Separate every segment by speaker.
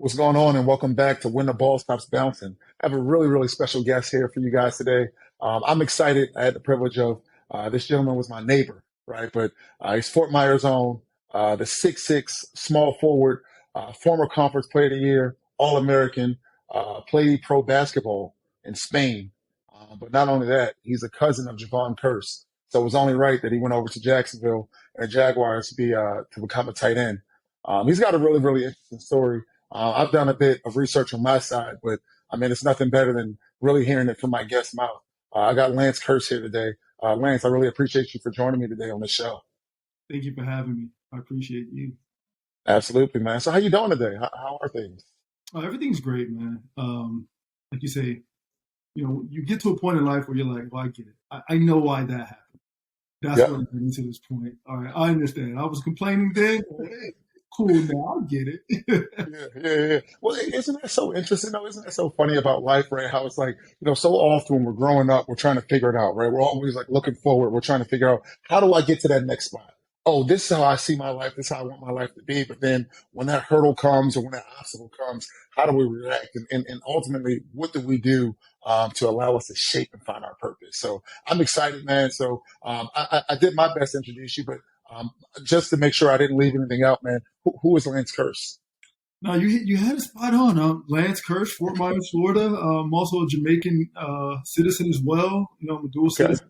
Speaker 1: What's going on? And welcome back to When the Ball Stops Bouncing. I have a really, really special guest here for you guys today. I'm excited. I had the privilege of this gentleman was my neighbor, right? But he's Fort Myers' own, the 6'6", small forward, former Conference Player of the Year, All-American, played pro basketball in Spain. But not only that, he's a cousin of Javon Kearse. So it was only right that he went over to Jacksonville and the Jaguars to become a tight end. He's got a really, really interesting story. I've done a bit of research on my side, but I mean, it's nothing better than really hearing it from my guest's mouth. I got Lance Kearse here today. Lance, I really appreciate you for joining me today on the show.
Speaker 2: Thank you for having me. I appreciate you.
Speaker 1: Absolutely, man. So how you doing today? How are things?
Speaker 2: Everything's great, man. Like you say, you get to a point in life where you're like, well, I get it. I know why that happened. That's
Speaker 1: Yep.
Speaker 2: what I'm getting to this point. All right, I understand. I was complaining then. Hey, cool, now I get it.
Speaker 1: Yeah. Well, isn't that so interesting though? Isn't that so funny about life, right? How it's like, so often when we're growing up, we're trying to figure it out, right? We're always like looking forward. We're trying to figure out, how do I get to that next spot? Oh, this is how I see my life. This is how I want my life to be. But then when that hurdle comes or when that obstacle comes, how do we react? And ultimately, what do we do to allow us to shape and find our purpose? So I'm excited, man. So I did my best to introduce you, but just to make sure I didn't leave anything out, man, who is Lance Kearse?
Speaker 2: No, you had it spot on. Lance Kearse, Fort Myers, Florida. I'm also a Jamaican citizen as well. I'm a dual
Speaker 1: Okay.
Speaker 2: citizen.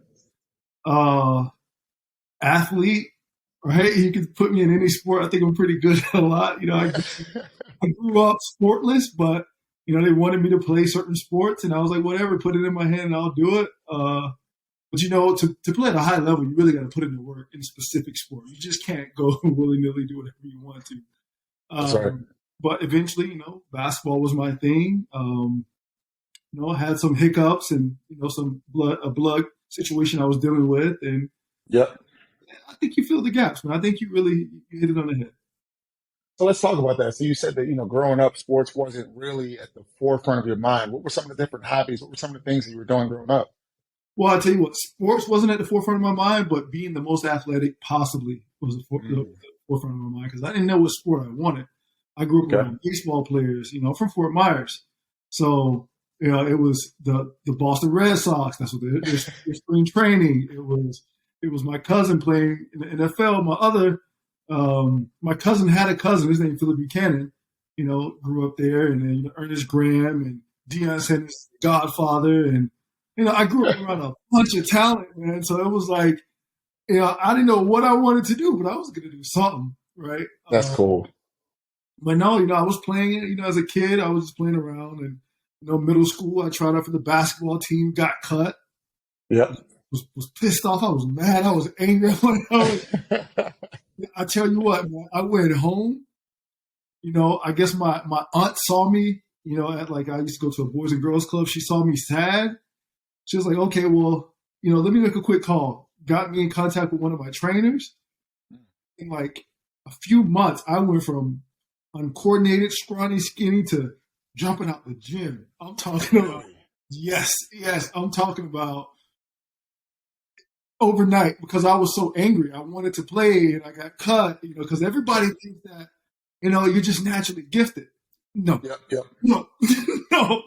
Speaker 2: Athlete, right? You could put me in any sport. I think I'm pretty good at a lot. I grew up sportless, but they wanted me to play certain sports, and I was like, whatever, put it in my hand and I'll do it. But to play at a high level, you really got to put in the work in a specific sport. You just can't go willy nilly do whatever you want to.
Speaker 1: That's right.
Speaker 2: But eventually, basketball was my thing. I had some hiccups and some blood situation I was dealing with, and
Speaker 1: Yep.
Speaker 2: I think you fill the gaps, man. I think you hit it on the head.
Speaker 1: So let's talk about that. So you said that, growing up, sports wasn't really at the forefront of your mind. What were some of the different hobbies? What were some of the things that you were doing growing up?
Speaker 2: Well, I tell you what, sports wasn't at the forefront of my mind, but being the most athletic possibly was the forefront of my mind because I didn't know what sport I wanted. I grew up around baseball players, from Fort Myers. So, it was the Boston Red Sox. That's what their spring training. It was my cousin playing in the NFL. My cousin had a cousin. His name Philip Buchanan. Grew up there, and then Ernest Graham and Deion Sanders' godfather, and I grew up around a bunch of talent, man. So it was like, I didn't know what I wanted to do, but I was going to do something, right?
Speaker 1: That's cool.
Speaker 2: But no, I was playing it. As a kid, I was just playing around, and middle school, I tried out for the basketball team, got cut.
Speaker 1: Yep.
Speaker 2: Was pissed off. I was mad. I was angry. I tell you what, man, I went home. I guess my aunt saw me, at I used to go to a Boys and Girls Club. She saw me sad. She was like, okay, well, let me make a quick call. Got me in contact with one of my trainers. In a few months, I went from uncoordinated, scrawny, skinny to jumping out the gym. I'm talking about, yes, I'm talking about overnight because I was so angry. I wanted to play and I got cut, because everybody thinks that, you're just naturally gifted. No.
Speaker 1: Yep.
Speaker 2: No. No.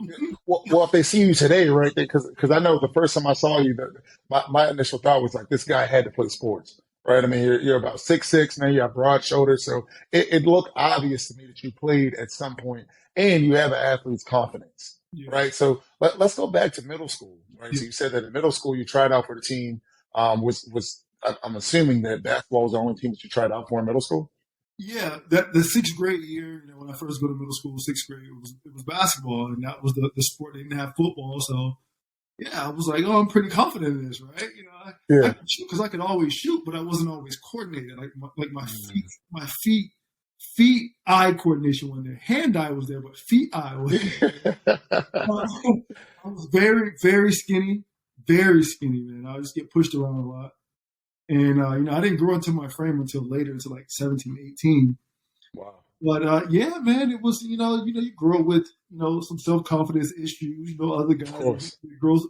Speaker 1: Well, if they see you today, right? Because I know the first time I saw you, my initial thought was like, this guy had to play sports, right? I mean, you're about 6'6", man. You have broad shoulders, so it looked obvious to me that you played at some point, and you have an athlete's confidence, right? So let's go back to middle school, right? So you said that in middle school you tried out for the team. I'm assuming that basketball was the only team that you tried out for in middle school.
Speaker 2: Yeah, the sixth grade year, when I first go to middle school, sixth grade, it was basketball, and that was the sport. They didn't have football, so yeah, I was like, oh, I'm pretty confident in this, right? I could shoot because I could always shoot, but I wasn't always coordinated. My feet-eye coordination wasn't there. Hand-eye was there, but feet-eye wasn't there. I was very, very skinny, man. I just get pushed around a lot. And, I didn't grow into my frame until later, until 17, 18.
Speaker 1: Wow.
Speaker 2: But, yeah, man, it was, you grow up with, some self-confidence issues, other guys, growth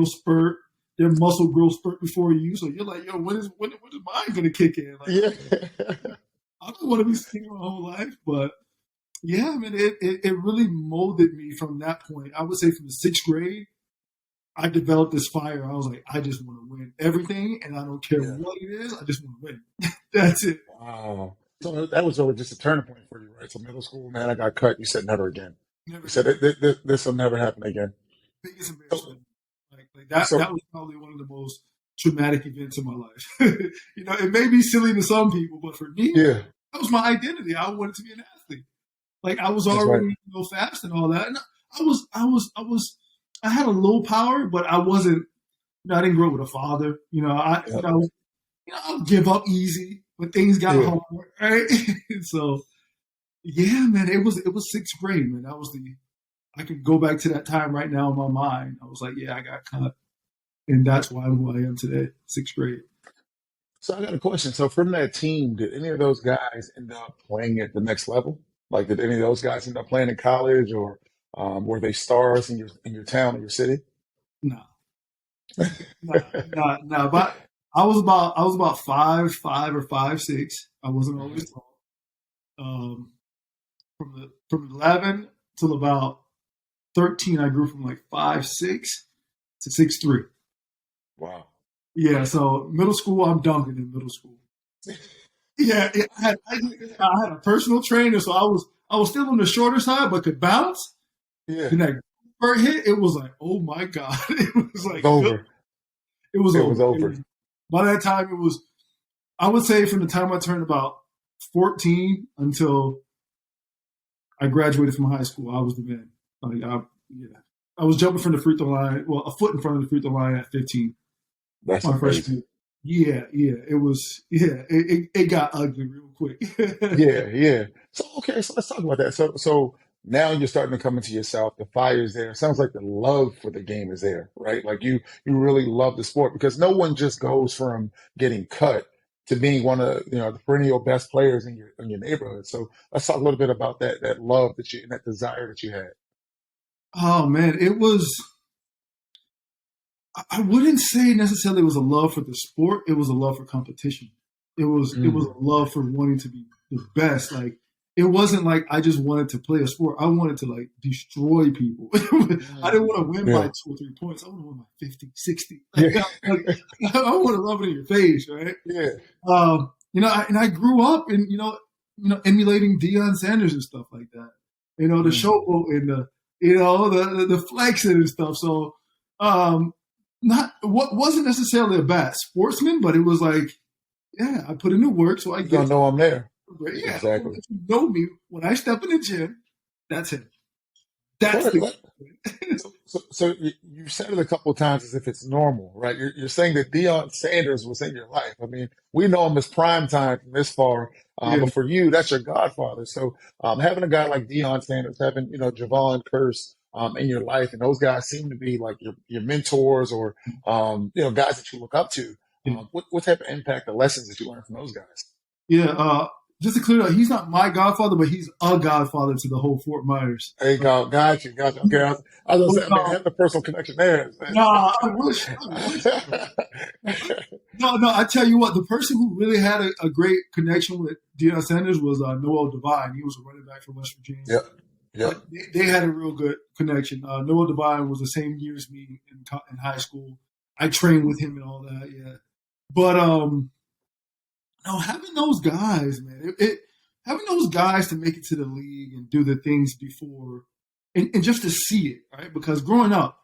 Speaker 2: spurt, their muscle growth spurt before you. So you're like, yo, when is mine going to kick in? I don't want to be skinny my whole life. But Yeah, I mean, it really molded me from that point. I would say from the sixth grade, I developed this fire. I was like, I just want to win everything, and I don't care
Speaker 1: Yeah.
Speaker 2: what it is. I just want to win. That's it.
Speaker 1: Wow. So that was really just a turning point for you, right? So middle school, man, I got cut. You said never again.
Speaker 2: Never
Speaker 1: You
Speaker 2: again.
Speaker 1: said this will never happen again.
Speaker 2: Biggest
Speaker 1: So,
Speaker 2: embarrassment. Like that.
Speaker 1: so
Speaker 2: That was probably one of the most traumatic events of my life. It may be silly to some people, but for me,
Speaker 1: yeah,
Speaker 2: that was my identity. I wanted to be an athlete. Like I was
Speaker 1: that's right.
Speaker 2: already fast and all that. And I had a low power, but I wasn't. I didn't grow up with a father.
Speaker 1: Yep.
Speaker 2: I would give up easy when things got
Speaker 1: Yeah.
Speaker 2: hard, right? So yeah, man, it was sixth grade, man. I could go back to that time right now in my mind. I was like, yeah, I got cut, and that's why I'm who I am today, sixth grade.
Speaker 1: So I got a question. So from that team, did any of those guys end up playing at the next level? Like, did any of those guys end up playing in college, or were they stars in your town or your city?
Speaker 2: No, no. But I was about 5'5" or 5'6". I wasn't
Speaker 1: Mhm.
Speaker 2: always tall. From 11 till about 13, I grew from like 5'6" to 6'3".
Speaker 1: Wow.
Speaker 2: Yeah, so middle school, I'm dunking in middle school. Yeah, I had a personal trainer, so I was still on the shorter side, but could bounce.
Speaker 1: Yeah,
Speaker 2: Then that first hit, it was like, oh my god, it was
Speaker 1: it was
Speaker 2: like
Speaker 1: over.
Speaker 2: it was
Speaker 1: It was
Speaker 2: over.
Speaker 1: over.
Speaker 2: By that time, it was. I would say from the time I turned about 14 until I graduated from high school, I was the man. Yeah, I was jumping from the free throw line, well, a foot in front of the free throw line at 15.
Speaker 1: That's
Speaker 2: My freshman
Speaker 1: amazing.
Speaker 2: year. Yeah, it was. Yeah, it got ugly real quick.
Speaker 1: Yeah, yeah. So okay, so let's talk about that. So now you're starting to come into yourself. The fire's there. Sounds like the love for the game is there, right? Like you really love the sport because no one just goes from getting cut to being one of the perennial best players in your neighborhood. So let's talk a little bit about that love that you and that desire that you had.
Speaker 2: Oh man, it was. I wouldn't say necessarily it was a love for the sport. It was a love for competition. It was
Speaker 1: Mm,
Speaker 2: a love for wanting to be the best. Like it wasn't like I just wanted to play a sport. I wanted to like destroy people. I didn't want to win by
Speaker 1: yeah,
Speaker 2: 2 or 3 points. I want to win by 50, 60.
Speaker 1: yeah,
Speaker 2: I want to rub it in your face, right?
Speaker 1: yeah.
Speaker 2: And I grew up in emulating Deion Sanders and stuff like that. The
Speaker 1: Mm.
Speaker 2: showboat and the flexing and stuff. So um, not what wasn't necessarily a bad sportsman, but it was like, yeah, I put in the work, so I
Speaker 1: You don't
Speaker 2: get
Speaker 1: know I'm there.
Speaker 2: yeah.
Speaker 1: Exactly.
Speaker 2: If you know me when I step in the gym, that's it.
Speaker 1: So
Speaker 2: That's the
Speaker 1: so you said it a couple of times as if it's normal, right? You're saying that Deion Sanders was in your life. I mean, we know him as prime time from this far,
Speaker 2: yeah.
Speaker 1: but for you, that's your godfather. So having a guy like Deion Sanders, having Javon Curse in your life, and those guys seem to be like your mentors or guys that you look up to.
Speaker 2: Yeah.
Speaker 1: What type of impact or lessons did you learn from those guys?
Speaker 2: Yeah, just to clear up, he's not my godfather, but he's a godfather to the whole Fort Myers.
Speaker 1: There you go. Got you. Okay, I was gonna say, I mean, have the personal connection there.
Speaker 2: Nah, I wish. No. I tell you what, the person who really had a great connection with Deion Sanders was Noel Devine. He was a running back from West Virginia.
Speaker 1: Yep. Yep.
Speaker 2: They had a real good connection. Noel Devine was the same year as me in high school. I trained with him and all that. Yeah, but no, having those guys, man, having those guys to make it to the league and do the things before, and just to see it, right? Because growing up,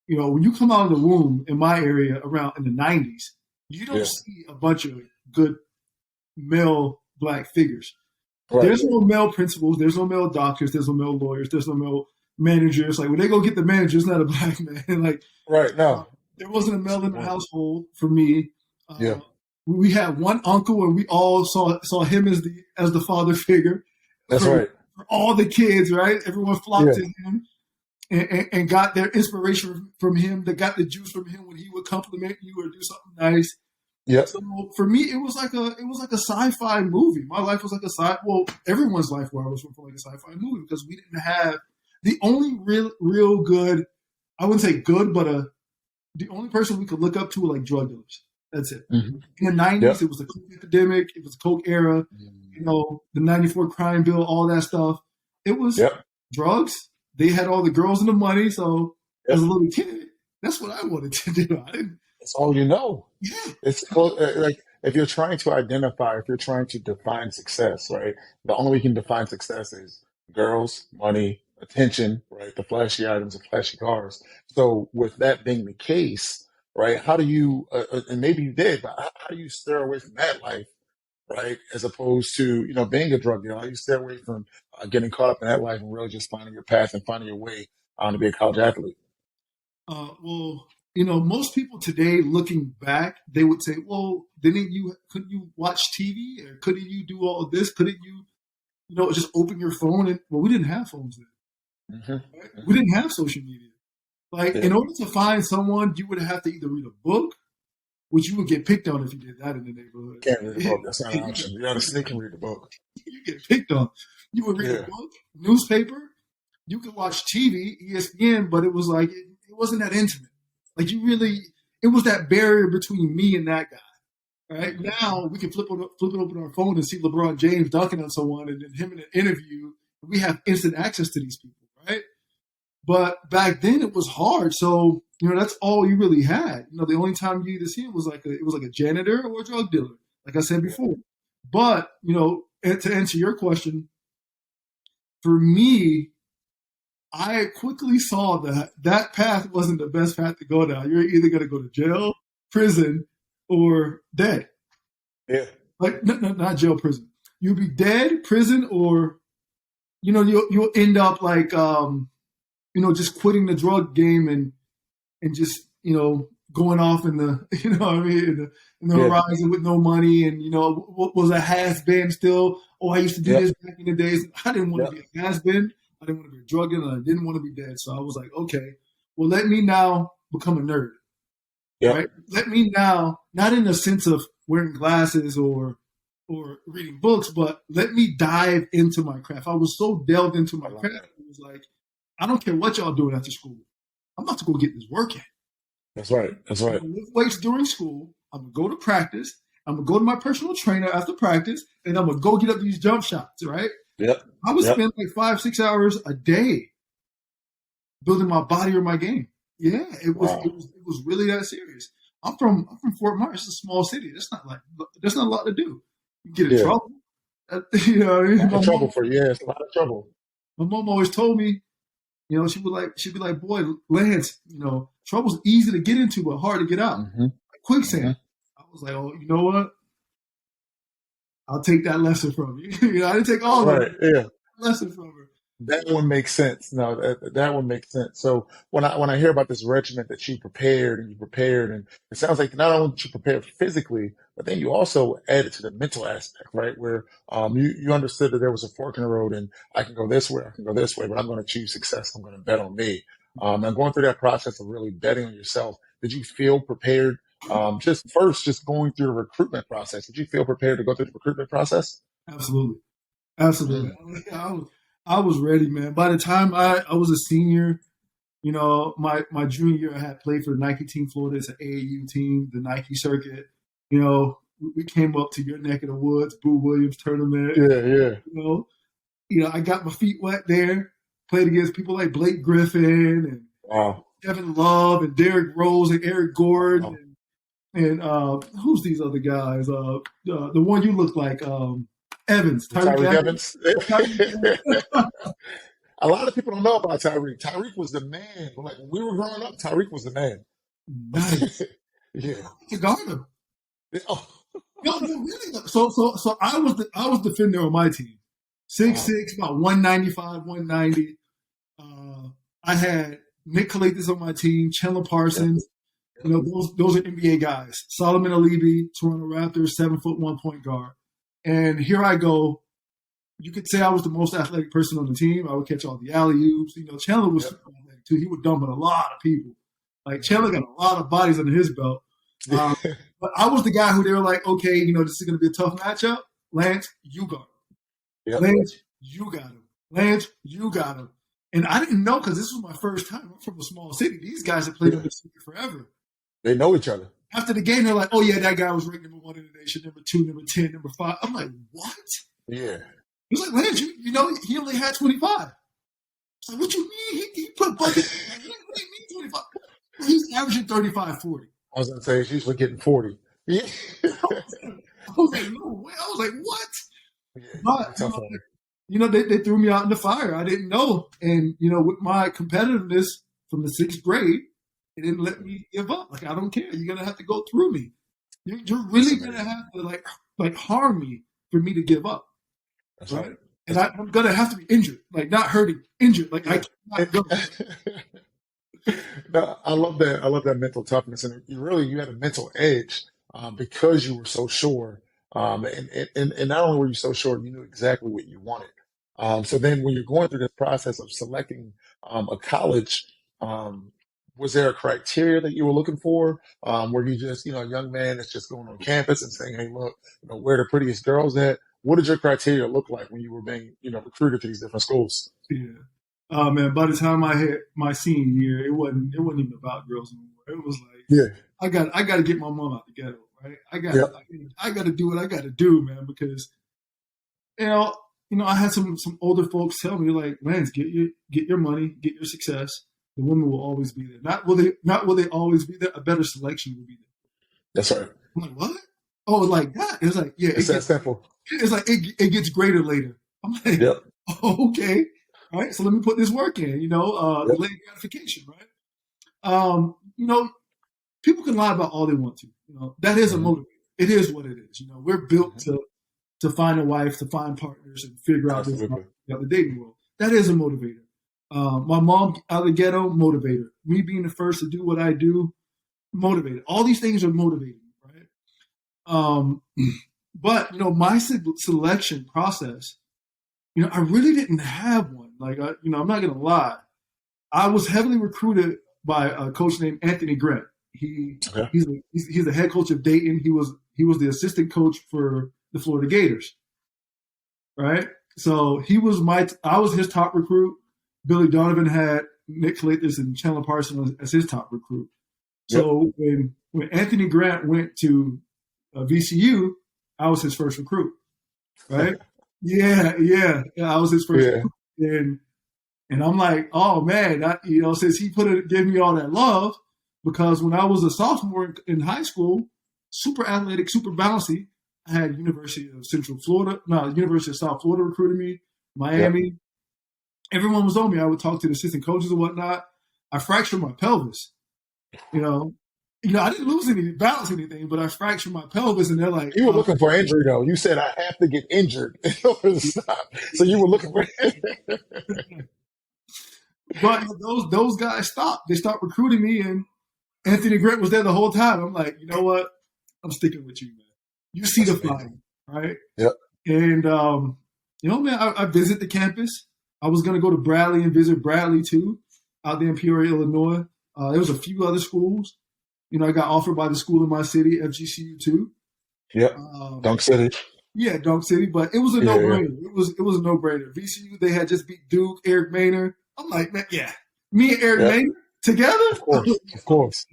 Speaker 2: when you come out of the womb in my area around in the '90s, you don't
Speaker 1: Yeah.
Speaker 2: see a bunch of good male black figures.
Speaker 1: Right.
Speaker 2: There's no male principals, there's no male doctors, there's no male lawyers, there's no male managers. Like when they go get the manager, it's not a black man. Like
Speaker 1: Right. No.
Speaker 2: there wasn't a
Speaker 1: That's a
Speaker 2: male
Speaker 1: good
Speaker 2: in the
Speaker 1: point.
Speaker 2: household for me.
Speaker 1: Yeah.
Speaker 2: Uh, we had one uncle, and we all saw him as the father figure
Speaker 1: That's
Speaker 2: for,
Speaker 1: right.
Speaker 2: for all the kids. Right, everyone flocked
Speaker 1: Yeah.
Speaker 2: to him and got their inspiration from him. They got the juice from him when he would compliment you or do something nice.
Speaker 1: Yep.
Speaker 2: So for me, it was like a sci-fi movie. My life was like well, everyone's life where I was from like a sci-fi movie because we didn't have the only real good. I wouldn't say good, but the only person we could look up to were like drug dealers. That's it.
Speaker 1: Hmm.
Speaker 2: In the '90s,
Speaker 1: Yep.
Speaker 2: it was the Coke epidemic. It was the Coke era.
Speaker 1: Mhm.
Speaker 2: The '94 crime bill, all that stuff. It was
Speaker 1: Yep.
Speaker 2: drugs. They had all the girls and the money. So
Speaker 1: Yep.
Speaker 2: as a little kid, that's what I wanted to do. I didn't.
Speaker 1: That's all you know.
Speaker 2: Yeah.
Speaker 1: It's like if you're trying to identify, if you're trying to define success, right? The only way you can define success is girls, money, attention, right? The flashy items, the flashy cars. So with that being the case, right? How do you, and maybe you did, but how do you steer away from that life, right? As opposed to, being a drug dealer, how do you stay away from getting caught up in that life and really just finding your path and finding your way to be a college athlete?
Speaker 2: Well, most people today looking back, they would say, well, couldn't you watch TV or couldn't you do all of this? Couldn't you, just open your phone? And well, we didn't have phones then.
Speaker 1: Hmm.
Speaker 2: Right? We
Speaker 1: Hmm.
Speaker 2: didn't have social media. Like
Speaker 1: Yeah.
Speaker 2: in order to find someone, you would have to either read a book, which you would get picked on if you did that in the neighborhood.
Speaker 1: Can't read a book. That's not an option. You got to sneak and read the book.
Speaker 2: You get picked on. You would read a
Speaker 1: Yeah.
Speaker 2: book, newspaper. You could watch TV, ESPN, but it was like it wasn't that intimate. Like it was that barrier between me and that guy. Right now, we can flip it open our phone and see LeBron James dunking on someone, and then him in an interview. We have instant access to these people, right? But back then, it was hard. So that's all you really had. The only time you either see it was like a janitor or a drug dealer, like I said before. But and to answer your question, for me, I quickly saw that path wasn't the best path to go down. You're either going to go to jail, prison, or dead.
Speaker 1: Yeah.
Speaker 2: Like not jail, prison. You'll be dead, prison, or you'll end up like just quitting the drug game and just going off in the what I mean in the
Speaker 1: Yeah.
Speaker 2: horizon with no money and what was a has been still. Oh, I used to do
Speaker 1: Yep.
Speaker 2: this back in the days. I didn't want to
Speaker 1: Yep.
Speaker 2: be a has been. I didn't want to be a drug dealer. I didn't want to be dead. So I was like, okay, well, let me now become a nerd,
Speaker 1: Yep.
Speaker 2: right? Let me now, not in the sense of wearing glasses or reading books, but let me dive into my craft. I was so delved into my
Speaker 1: I love
Speaker 2: craft.
Speaker 1: that.
Speaker 2: It was like, I don't care what y'all doing after school. I'm about to go get this work in.
Speaker 1: That's right. That's
Speaker 2: I'm
Speaker 1: right.
Speaker 2: going to lift weights during school. I'm going to go to practice. I'm going to go to my personal trainer after practice, and I'm going to go get up these jump shots, right?
Speaker 1: Yep.
Speaker 2: I would
Speaker 1: Yep.
Speaker 2: spend like 5-6 hours a day building my body or my game. Yeah, it was
Speaker 1: Wow.
Speaker 2: it was really that serious. I'm from Fort Myers. It's a small city. There's not a lot to do. You get in
Speaker 1: Yeah.
Speaker 2: trouble. You know what I
Speaker 1: A
Speaker 2: mean?
Speaker 1: lot of trouble for you. Yeah, it's a lot of trouble.
Speaker 2: My mom always told me, she'd be like, boy, Lance, trouble's easy to get into, but hard to get out.
Speaker 1: Hmm.
Speaker 2: Like quicksand.
Speaker 1: Hmm.
Speaker 2: I was like, oh, you know what? I'll take that lesson from you. I didn't take all of
Speaker 1: Right.
Speaker 2: it.
Speaker 1: Yeah.
Speaker 2: Lesson from her.
Speaker 1: That one makes sense. No, that one makes sense. So when I hear about this regiment that you prepared and it sounds like not only did you prepare physically, but then you also added to the mental aspect, right? Where you understood that there was a fork in the road and I can go this way, I can go this way, but I'm going to choose success. I'm going to bet on me. And going through that process of really betting on yourself, did you feel prepared? Just going through the recruitment process, did you feel prepared to go through the recruitment process?
Speaker 2: Absolutely. Absolutely.
Speaker 1: Mm.
Speaker 2: I was ready, man. By the time I was a senior, my junior year, I had played for the Nike Team Florida. It's an AAU team, the Nike circuit. We came up to your neck of the woods, Boo Williams tournament.
Speaker 1: Yeah, yeah.
Speaker 2: I got my feet wet there. Played against people like Blake Griffin and
Speaker 1: Wow.
Speaker 2: Kevin Love and Derrick Rose and Eric Gordon
Speaker 1: Wow.
Speaker 2: and who's these other guys? The one you look like, Evans, Tyreek
Speaker 1: Tyreek
Speaker 2: Evans.
Speaker 1: Evans. A lot of people don't know about Tyreek. Tyreek was the man. Like when we were growing up, Tyreek was the man.
Speaker 2: Nice.
Speaker 1: Yeah.
Speaker 2: To guard him.
Speaker 1: Oh,
Speaker 2: No, really. So I was defender on my team. 6'6",
Speaker 1: wow.
Speaker 2: about 195, 190. I had Nick Kalathis on my team, Chandler
Speaker 1: Yep.
Speaker 2: Parsons. Those are NBA guys. Solomon Alibi, Toronto Raptors, 7'1" point guard. And here I go. You could say I was the most athletic person on the team. I would catch all the alley-oops. Chandler was
Speaker 1: Yep.
Speaker 2: super athletic too. He would dump on a lot of people. Like Chandler got a lot of bodies under his belt. But I was the guy who they were like, okay, this is going to be a tough matchup. Lance, you got him.
Speaker 1: Yep.
Speaker 2: Lance, you got him. Lance, you got him. And I didn't know because this was my first time. I'm from a small city. These guys have played
Speaker 1: Yeah.
Speaker 2: on this city forever.
Speaker 1: They know each other.
Speaker 2: After the game, they're like, oh, yeah, that guy was ranked number 1 in the nation, number 2, number 10, number 5. I'm like, what?
Speaker 1: Yeah.
Speaker 2: He's like, Lance, you know, he only had 25. Like, what you mean? He put buckets. What do you mean 25? He's averaging 35, 40.
Speaker 1: I was gonna say he's usually getting 40. Yeah.
Speaker 2: I was like, no way. I was like, what?
Speaker 1: Yeah,
Speaker 2: But,
Speaker 1: tough on
Speaker 2: they threw me out in the fire. I didn't know. And, with my competitiveness from the 6th grade, it didn't let me give up. Like, I don't care. You're going to have to go through me. You're really going to have to, like harm me for me to give up.
Speaker 1: That's right.
Speaker 2: And I'm going to have to be injured. Like, not hurting, injured. Like, I cannot go.
Speaker 1: No, I love that. I love that mental toughness, and you had a mental edge because you were so sure. And not only were you so sure, you knew exactly what you wanted. So then, when you're going through this process of selecting a college, was there a criteria that you were looking for? Were you just, a young man that's just going on campus and saying, "Hey, look, where the prettiest girls at?" What did your criteria look like when you were being, recruited to these different schools?
Speaker 2: Yeah. Man, by the time I hit my senior year, it wasn't even about girls anymore. It was like,
Speaker 1: Yeah.
Speaker 2: I got to get my mom out the ghetto, right? I got to do what I got to do, man, because I had some older folks tell me, like, Lance, get your money, get your success. The women will always be there. Not will they always be there. A better selection will be there.
Speaker 1: That's right.
Speaker 2: I'm like, what? Oh, like that? It's like, yeah,
Speaker 1: It's that simple.
Speaker 2: It's like it gets greater later. I'm like,
Speaker 1: Yep.
Speaker 2: oh, okay. All right, so let me put this work in, delayed gratification, right? People can lie about all they want to. That is a motivator. It is what it is. We're built to find a wife, to find partners, and figure out
Speaker 1: Absolutely.
Speaker 2: the dating world. That is a motivator. My mom out of the ghetto, motivator. Me being the first to do what I do, motivator. All these things are motivating, right? But my selection process, I really didn't have one. Like, I'm not gonna lie. I was heavily recruited by a coach named Anthony Grant. He's the head coach of Dayton. He was the assistant coach for the Florida Gators. Right. So I was his top recruit. Billy Donovan had Nick Calathis and Chandler Parsons as his top recruit. So when Anthony Grant went to VCU, I was his first recruit. Right. Yeah, I was his first recruit. And I'm like, oh man, since he gave me all that love, because when I was a sophomore in high school, super athletic, super bouncy, I had University of South Florida recruited me, Miami. Yep. Everyone was on me. I would talk to the assistant coaches and whatnot. I fractured my pelvis. I didn't lose any balance anything, but I fractured my pelvis, and they're like,
Speaker 1: you were looking for injury though. You said I have to get injured in order to stop. So you were looking for.
Speaker 2: But those guys stopped. They stopped recruiting me, and Anthony Grant was there the whole time. I'm like, you know what? I'm sticking with you, man. You see the fire, right?
Speaker 1: Yep.
Speaker 2: And man, I visit the campus. I was gonna go to Bradley and visit Bradley too, out there in Peoria, Illinois. There was a few other schools. I got offered by the school in my city, FGCU too.
Speaker 1: Yep. Dunk City.
Speaker 2: Yeah, Dunk City, but it was a no-brainer. Yeah. It was a no-brainer. VCU, they had just beat Duke, Eric Maynard. I'm like, man, yeah, me and Eric Maynard together.
Speaker 1: Of course.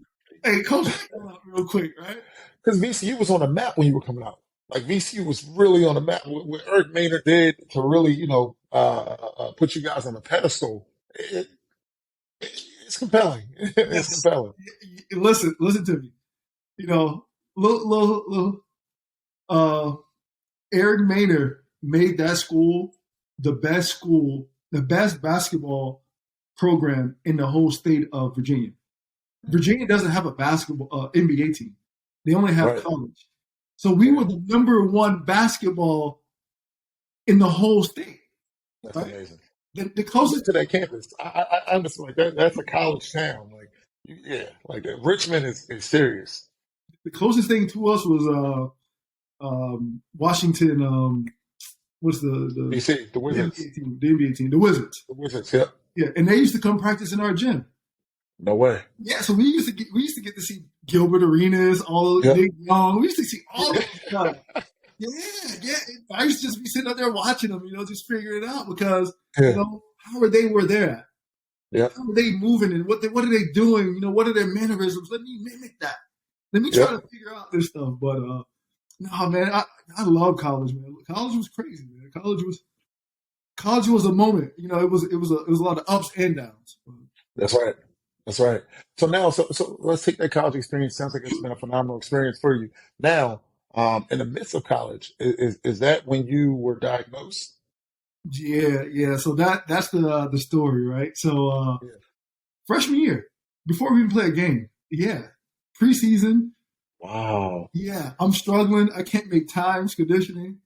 Speaker 2: Hey, coach, come out real quick, right?
Speaker 1: Because VCU was on the map when you were coming out. Like VCU was really on the map. What Eric Maynard did to really, put you guys on a pedestal. It's compelling. It's compelling.
Speaker 2: Listen to me. Eric Maynard made that school the best basketball program in the whole state of Virginia. Virginia doesn't have a basketball NBA team. They only have college. So we were the number one basketball in the whole state.
Speaker 1: That's amazing.
Speaker 2: The closest
Speaker 1: to that campus, I understand. Like that's a college town. Like that. Richmond is serious.
Speaker 2: The closest thing to us was Washington. What's the
Speaker 1: DC, the Wizards?
Speaker 2: The NBA team, the Wizards.
Speaker 1: The Wizards, yeah.
Speaker 2: Yeah, and they used to come practice in our gym.
Speaker 1: No way.
Speaker 2: Yeah, so we used to get to see Gilbert Arenas, all Nick Young. We used to see all that stuff. Yeah. I used to just be sitting up there watching them, just figuring it out because how are they where they're at?
Speaker 1: Yeah.
Speaker 2: How are they moving and what are they doing? What are their mannerisms? Let me mimic that. Let me try to figure out this stuff. But no, man, I love college, man. College was crazy, man. College was college was a moment. It was a lot of ups and downs.
Speaker 1: That's right. That's right. So now, so let's take that college experience. Sounds like it's been a phenomenal experience for you. Now, in the midst of college, is that when you were diagnosed?
Speaker 2: Yeah, yeah. So that's the story, right? So
Speaker 1: Yeah.
Speaker 2: freshman year, before we even play a game, yeah, preseason,
Speaker 1: Wow.
Speaker 2: yeah, I'm struggling. I can't make times conditioning.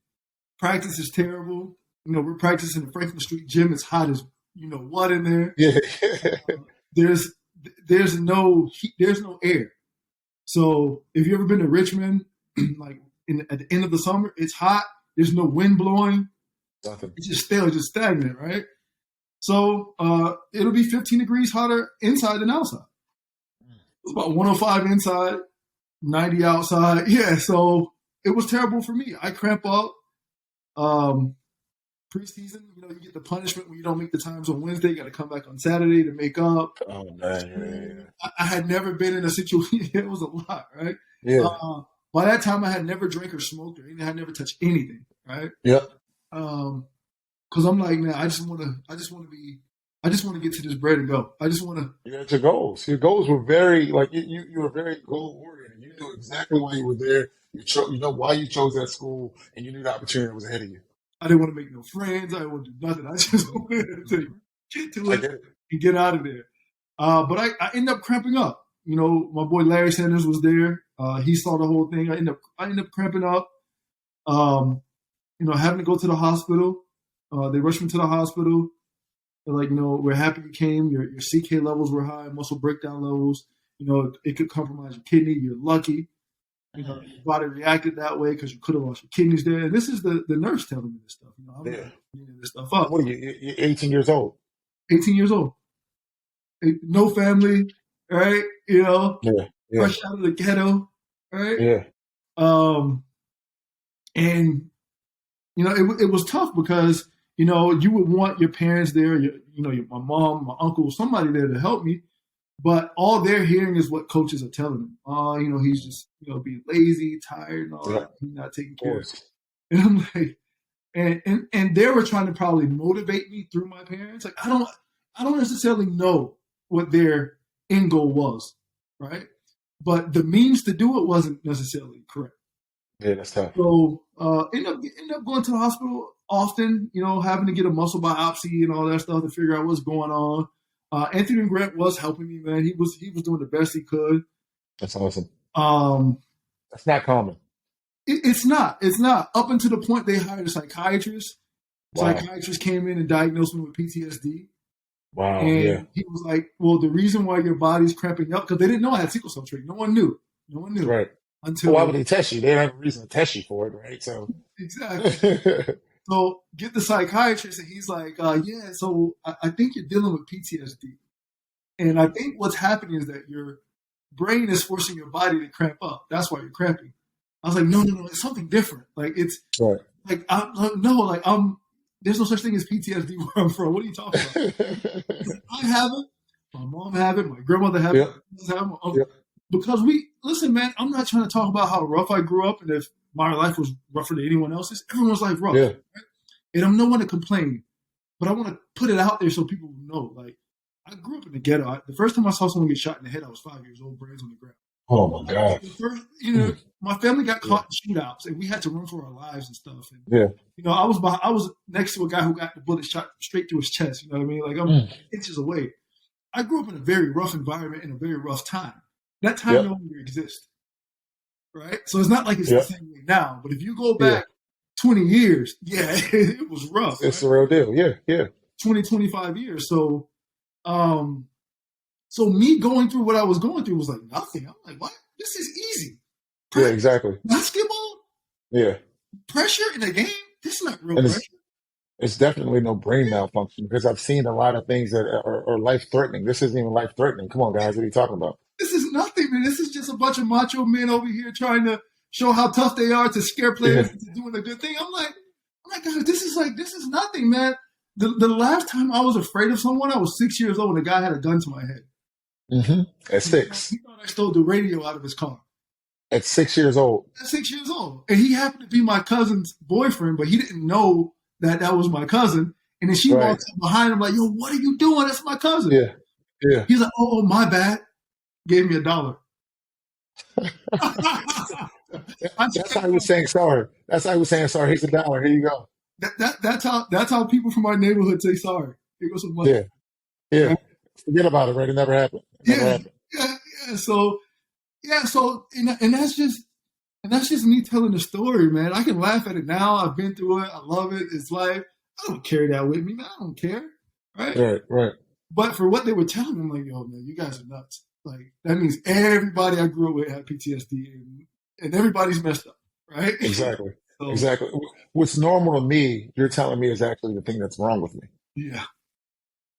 Speaker 2: Practice is terrible. We're practicing in the Franklin Street gym. It's hot as what in there.
Speaker 1: Yeah.
Speaker 2: There's there's no heat, there's no air. So if you ever been to Richmond, like at the end of the summer, it's hot. There's no wind blowing.
Speaker 1: Nothing.
Speaker 2: It's just stale, just stagnant, right? So it'll be 15 degrees hotter inside than outside. It's about 105 inside, 90 outside. Yeah, so it was terrible for me. I cramp up. Preseason, you get the punishment when you don't make the times on Wednesday. You got to come back on Saturday to make up.
Speaker 1: Oh man.
Speaker 2: I had never been in a situation. It was a lot, right?
Speaker 1: Yeah. Yeah.
Speaker 2: By that time, I had never drank or smoked or anything. I had never touched anything, right?
Speaker 1: Yep.
Speaker 2: Because I'm like, man, I just want to get to this bread and go. I just want to.
Speaker 1: You had your goals. Your goals were very like you were very goal oriented. You knew exactly why you were there. You know why you chose that school, and you knew the opportunity that was ahead of you.
Speaker 2: I didn't want to make no friends. I didn't want to do nothing. I just wanted to get to
Speaker 1: I
Speaker 2: it
Speaker 1: get it.
Speaker 2: and get out of there. But I ended up cramping up. My boy Larry Sanders was there. He saw the whole thing. I ended up cramping up. Having to go to the hospital. They rushed me to the hospital. They're like, we're happy you came. Your CK levels were high, muscle breakdown levels. It could compromise your kidney. You're lucky. Your body reacted that way because you could have lost your kidneys there. And this is the nurse telling me this stuff. I'm
Speaker 1: Yeah.
Speaker 2: making this stuff up.
Speaker 1: What are you? You're 18 years old.
Speaker 2: 18 years old. No family, right?
Speaker 1: Yeah. Yeah.
Speaker 2: Fresh out of the ghetto, right?
Speaker 1: Yeah.
Speaker 2: And it was tough because you would want your parents there, my mom, my uncle, somebody there to help me, but all they're hearing is what coaches are telling them. He's just being lazy, tired, and all that. He's not taking care of it. And I'm like, and they were trying to probably motivate me through my parents. Like I don't necessarily know what their end goal was, right? But the means to do it wasn't necessarily correct.
Speaker 1: Yeah, that's tough.
Speaker 2: So end up going to the hospital often, having to get a muscle biopsy and all that stuff to figure out what's going on. Anthony Grant was helping me, man. He was doing the best he could.
Speaker 1: That's awesome.
Speaker 2: That's
Speaker 1: not common.
Speaker 2: It's not. It's not. Up until the point they hired a psychiatrist.
Speaker 1: Wow.
Speaker 2: Psychiatrist came in and diagnosed me with PTSD.
Speaker 1: Wow.
Speaker 2: And
Speaker 1: Yeah.
Speaker 2: he was like, well, the reason why your body's cramping up, because they didn't know I had sickle cell trait. No one knew.
Speaker 1: Right.
Speaker 2: Until
Speaker 1: why would they test you? They didn't have a reason to test you for it, right? So
Speaker 2: exactly. So get the psychiatrist, and he's like, yeah, so I think you're dealing with PTSD. And I think what's happening is that your brain is forcing your body to cramp up. That's why you're cramping. I was like, no, it's something different. Like it's
Speaker 1: right.
Speaker 2: Like there's no such thing as PTSD where I'm from. What are you talking about? I have it. My mom have it. My grandmother have it. My uncle. Yep. Because listen, man, I'm not trying to talk about how rough I grew up and if my life was rougher than anyone else's. Everyone's life rough. Yeah. Right? And I'm no one to complain, but I want to put it out there so people know. Like, I grew up in the ghetto. The first time I saw someone get shot in the head, I was 5 years old, brains on the ground.
Speaker 1: Oh my God!
Speaker 2: My family got caught in shootouts, and we had to run for our lives and stuff. And, I was next to a guy who got the bullet shot straight through his chest. You know what I mean? Like I'm inches away. I grew up in a very rough environment in a very rough time. That time no longer exists, right? So it's not like it's the same way now. But if you go back 20 years, it was rough.
Speaker 1: It's the real deal. Yeah.
Speaker 2: 20, 25 years. So, so me going through what I was going through was like nothing. I'm like, what? This is easy.
Speaker 1: Yeah, exactly.
Speaker 2: Basketball?
Speaker 1: Yeah.
Speaker 2: Pressure in a game? This is not real pressure.
Speaker 1: It's definitely no brain malfunction because I've seen a lot of things that are life-threatening. This isn't even life-threatening. Come on, guys. What are you talking about?
Speaker 2: This is nothing, man. This is just a bunch of macho men over here trying to show how tough they are to scare players into doing a good thing. I'm like, oh my God, this is nothing, man. The last time I was afraid of someone, I was 6 years old and a guy had a gun to my head.
Speaker 1: Mm-hmm. At 6.
Speaker 2: He thought I stole the radio out of his car.
Speaker 1: At 6 years old.
Speaker 2: At 6 years old. And he happened to be my cousin's boyfriend, but he didn't know that was my cousin. And then she
Speaker 1: Right.
Speaker 2: walks up behind him like, yo, what are you doing? That's my cousin.
Speaker 1: Yeah. Yeah.
Speaker 2: He's like, oh, my bad. Gave me $1.
Speaker 1: That's how he was saying sorry. That's how he was saying sorry. Here's $1. Here you go.
Speaker 2: That's how people from our neighborhood say sorry. Here goes some money.
Speaker 1: Yeah. Yeah.
Speaker 2: Right?
Speaker 1: Forget about it, right? It never happened. It never
Speaker 2: Yeah,
Speaker 1: happened.
Speaker 2: yeah. So and that's just me telling the story, man. I can laugh at it now. I've been through it. I love it. It's life. I don't carry that with me, man. I don't care, right?
Speaker 1: Right. Right.
Speaker 2: But for what they were telling me, I'm like, yo, man, you guys are nuts. Like that means everybody I grew up with had PTSD, and everybody's messed up, right?
Speaker 1: Exactly.
Speaker 2: So,
Speaker 1: Exactly. What's normal to me, you're telling me is actually the thing that's wrong with me.
Speaker 2: yeah,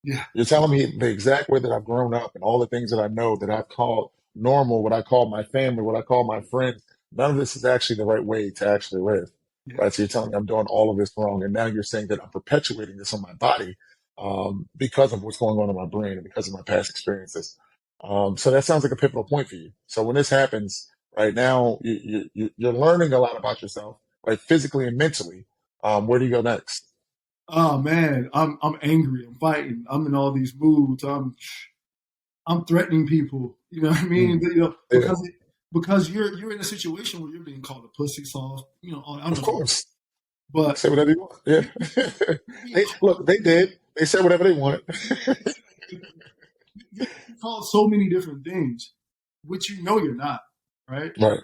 Speaker 2: yeah.
Speaker 1: You're telling me the exact way that I've grown up and all the things that I know that I've called normal, what I call my family, what I call my friends. None of this is actually the right way to actually live.
Speaker 2: Yeah.
Speaker 1: Right. So you're telling me I'm doing all of this wrong. And now you're saying that I'm perpetuating this on my body because of what's going on in my brain and because of my past experiences. So that sounds like a pivotal point for you. So when this happens right now, you're learning a lot about yourself, right? Physically and mentally. Where do you go next?
Speaker 2: Oh man, I'm angry. I'm fighting. I'm in all these moods. I'm threatening people. You know what I mean?
Speaker 1: Mm,
Speaker 2: You know,
Speaker 1: yeah,
Speaker 2: because you're in a situation where you're being called a pussy soft. You know, I don't
Speaker 1: of
Speaker 2: know,
Speaker 1: course.
Speaker 2: but
Speaker 1: Say whatever you want. Yeah.
Speaker 2: you're being
Speaker 1: Look, they did. They said whatever they wanted.
Speaker 2: called so many different things, which you know you're not, right?
Speaker 1: Right.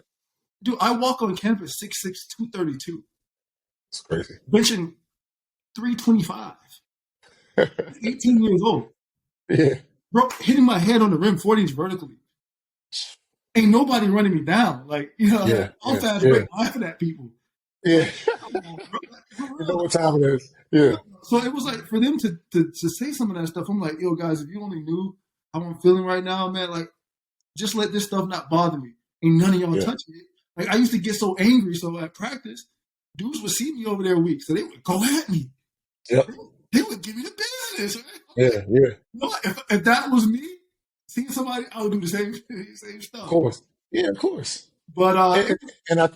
Speaker 2: Dude, I walk on campus 6'6", 232,
Speaker 1: It's crazy.
Speaker 2: benching 325, 18 years old.
Speaker 1: Yeah.
Speaker 2: Bro, hitting my head on the rim 40 inch vertically. Ain't nobody running me down. Like, you know,
Speaker 1: Yeah.
Speaker 2: I'm
Speaker 1: Yeah.
Speaker 2: fast
Speaker 1: Yeah.
Speaker 2: break laughing at people.
Speaker 1: Yeah.
Speaker 2: Like, come on, bro. Like, for
Speaker 1: You
Speaker 2: real.
Speaker 1: know what time it is. Yeah.
Speaker 2: So it was like for them to say some of that stuff. I'm like, yo, guys, if you only knew how I'm feeling right now, man, like, just let this stuff not bother me. Ain't none of y'all
Speaker 1: Yeah.
Speaker 2: touching it. Like, I used to get so angry. So at practice, dudes would see me over there weak. So they would go at me.
Speaker 1: Yep.
Speaker 2: They would give me the business. Right? I'm
Speaker 1: Yeah.
Speaker 2: like,
Speaker 1: Yeah.
Speaker 2: you know what? If that was me, seeing somebody, I would do the same
Speaker 1: Of
Speaker 2: stuff.
Speaker 1: course. Yeah. Of course.
Speaker 2: But
Speaker 1: And, and I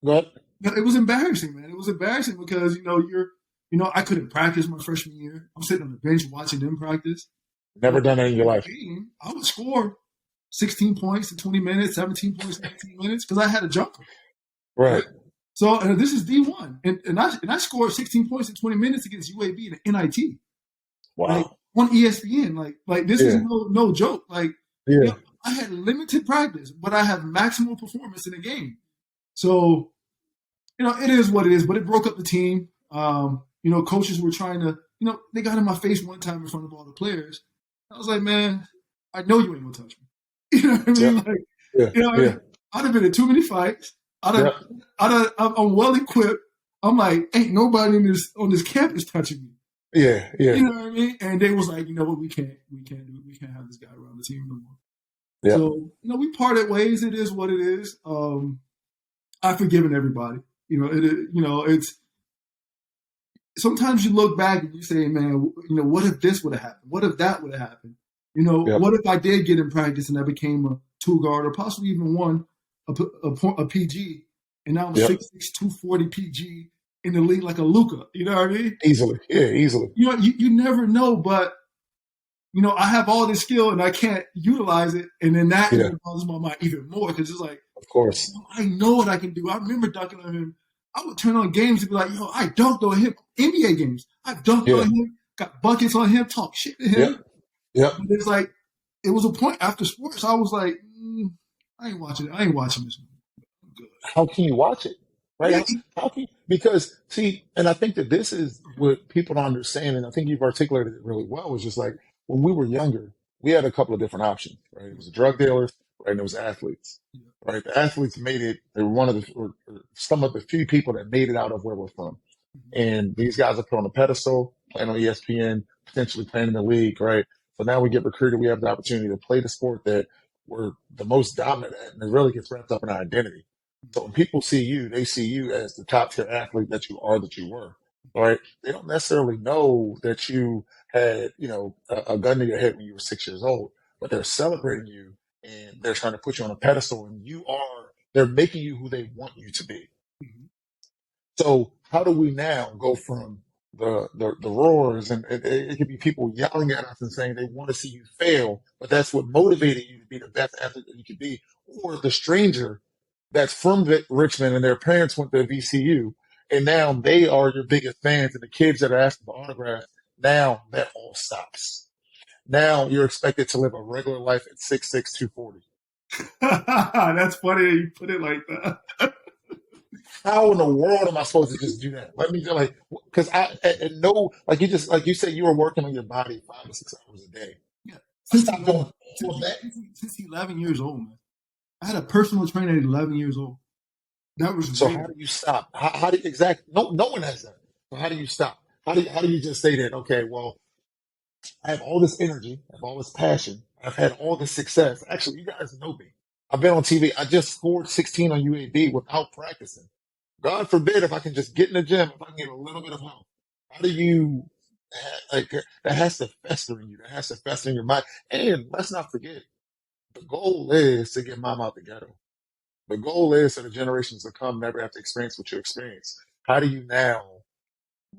Speaker 1: go ahead.
Speaker 2: it was embarrassing, man. It was embarrassing because I couldn't practice my freshman year. I'm sitting on the bench watching them practice.
Speaker 1: Never done it in your life.
Speaker 2: Game, I would score 16 points in 20 minutes, 17 points in 18 minutes because I had a jumper.
Speaker 1: Right.
Speaker 2: So this is D1, and I scored 16 points in 20 minutes against UAB in the NIT, like
Speaker 1: Wow.
Speaker 2: on ESPN. Like this is
Speaker 1: Yeah.
Speaker 2: no joke. Like
Speaker 1: Yeah.
Speaker 2: I had limited practice, but I have maximal performance in the game. So it is what it is. But it broke up the team. Coaches were trying to, they got in my face one time in front of all the players. I was like, man, I know you ain't gonna touch me. You know what I mean?
Speaker 1: Yeah.
Speaker 2: Like,
Speaker 1: Yeah. Yeah.
Speaker 2: I'd have been in too many fights.
Speaker 1: Yeah.
Speaker 2: I'm well equipped. I'm like, ain't nobody on this campus touching me.
Speaker 1: Yeah. Yeah.
Speaker 2: You know what I mean? And they was like, you know what, we can't have this guy around the team no more.
Speaker 1: Yeah.
Speaker 2: So, we parted ways. It is what it is. I've forgiven everybody. It's sometimes you look back and you say, man, what if this would have happened? What if that would have happened?
Speaker 1: Yep.
Speaker 2: What if I did get in practice and I became a two guard or possibly even one a PG, and now I'm
Speaker 1: Yep.
Speaker 2: 6'6", 240 PG in the league like a Luka. You know what I mean?
Speaker 1: Easily. Yeah. Easily.
Speaker 2: You never know, but I have all this skill and I can't utilize it, and then that
Speaker 1: Yeah.
Speaker 2: bothers my mind even more because it's like,
Speaker 1: Of course.
Speaker 2: I know what I can do. I remember dunking on him. I would turn on games and be like, yo, I dunked on him. NBA games, I dunked
Speaker 1: Yeah.
Speaker 2: on him, got buckets on him, talk shit to him.
Speaker 1: Yep. Yep.
Speaker 2: But it's like, it was a point after sports. I was like, I ain't watching this one. I'm good.
Speaker 1: How can you watch it? Right?
Speaker 2: Yeah,
Speaker 1: How can you? Because see, and I think that this is what people don't understand, and I think you've articulated it really well. Is just like when we were younger, we had a couple of different options, right? It was drug dealers, right? And it was athletes, right? The athletes made it. They were one of the, or some of the few people that made it out of where we're from. And these guys are put on a pedestal, playing on ESPN, potentially playing in the league, right? So now we get recruited. We have the opportunity to play the sport that we're the most dominant at, and it really gets wrapped up in our identity. So when people see you, they see you as the top tier athlete that you are, that you were, right? They don't necessarily know that you had, a gun to your head when you were 6 years old, but they're celebrating you and they're trying to put you on a pedestal, and they're making you who they want you to be.
Speaker 2: Mhm.
Speaker 1: So how do we now go from the roars, and it could be people yelling at us and saying they want to see you fail, but that's what motivated you to be the best athlete that you could be. Or the stranger that's from Richmond and their parents went to VCU, and now they are your biggest fans, and the kids that are asking for autographs, now that all stops. Now you're expected to live a regular life at 6'6", 240.
Speaker 2: That's funny that you put it like that.
Speaker 1: How in the world am I supposed to just do that? Let me just like, because and no, like you said, you were working on your body 5 to 6 hours a day.
Speaker 2: Yeah.
Speaker 1: I
Speaker 2: Since
Speaker 1: stopped doing all of that.
Speaker 2: since 11 years old, man. I had a personal trainer at 11 years old. That was
Speaker 1: So
Speaker 2: great.
Speaker 1: how do you stop? How do you exactly? No one has that. So how do you stop? How do you just say that? Okay, well, I have all this energy, I have all this passion, I've had all this success. Actually, you guys know me. I've been on TV. I just scored 16 on UAB without practicing. God forbid if I can just get in the gym, if I can get a little bit of help. How do you like that has to fester in you? That has to fester in your mind. And let's not forget, the goal is to get mom out the ghetto. The goal is for the generations to come never have to experience what you experience. How do you now